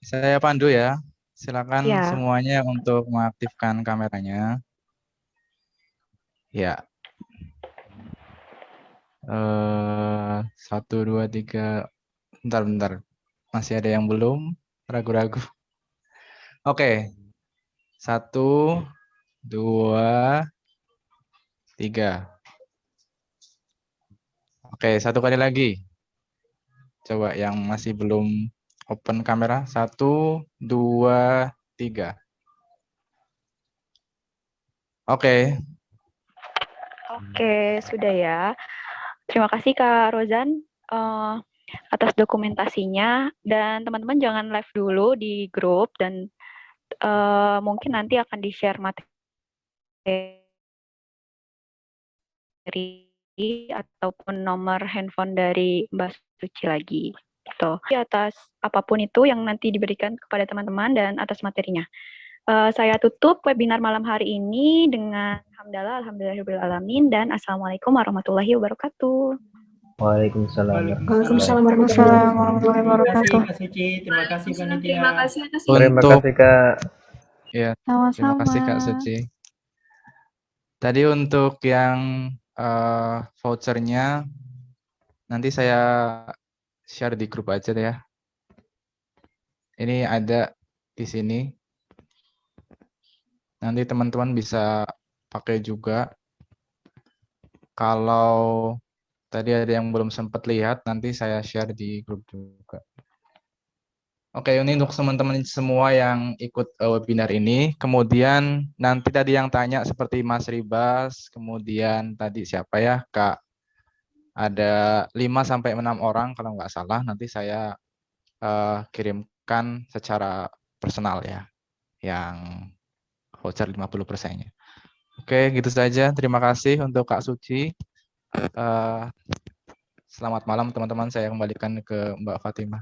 saya pandu ya. Silakan Ya. semuanya untuk mengaktifkan kameranya. Ya. 1, 2, 3. Bentar. Masih ada yang belum? Ragu-ragu. Oke. 1, 2, 3. Oke, satu kali lagi. Coba yang masih belum open kamera. 1, 2, 3. Oke. Oke, sudah ya. Terima kasih Kak Rozan atas dokumentasinya, dan teman-teman jangan live dulu di grup, dan mungkin nanti akan di-share materi ataupun nomor handphone dari Mbak Suci lagi. Gitu. Atas apapun itu yang nanti diberikan kepada teman-teman dan atas materinya. Saya tutup webinar malam hari ini dengan alhamdulillahirobbilalamin dan assalamualaikum warahmatullahi wabarakatuh. Waalaikumsalam. Warahmatullahi wabarakatuh. Terima kasih Kak Suci, terima kasih panitia. Terima kasih atas Terima kasih Kak. Ya, terima kasih Kak Suci. Tadi untuk yang vouchernya nanti saya share di grup aja ya. Ini ada di sini. Nanti teman-teman bisa pakai juga. Kalau tadi ada yang belum sempat lihat, nanti saya share di grup juga. Oke, ini untuk teman-teman semua yang ikut webinar ini. Kemudian nanti tadi yang tanya seperti Mas Ribas, kemudian tadi siapa ya, Kak? Ada 5-6 orang kalau nggak salah, nanti saya kirimkan secara personal ya, yang voucher 50%-nya. Oke, gitu saja. Terima kasih untuk Kak Suci. Selamat malam teman-teman, saya kembalikan ke Mbak Fatimah.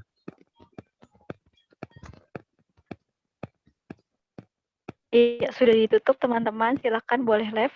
Iya, sudah ditutup teman-teman, silakan boleh live.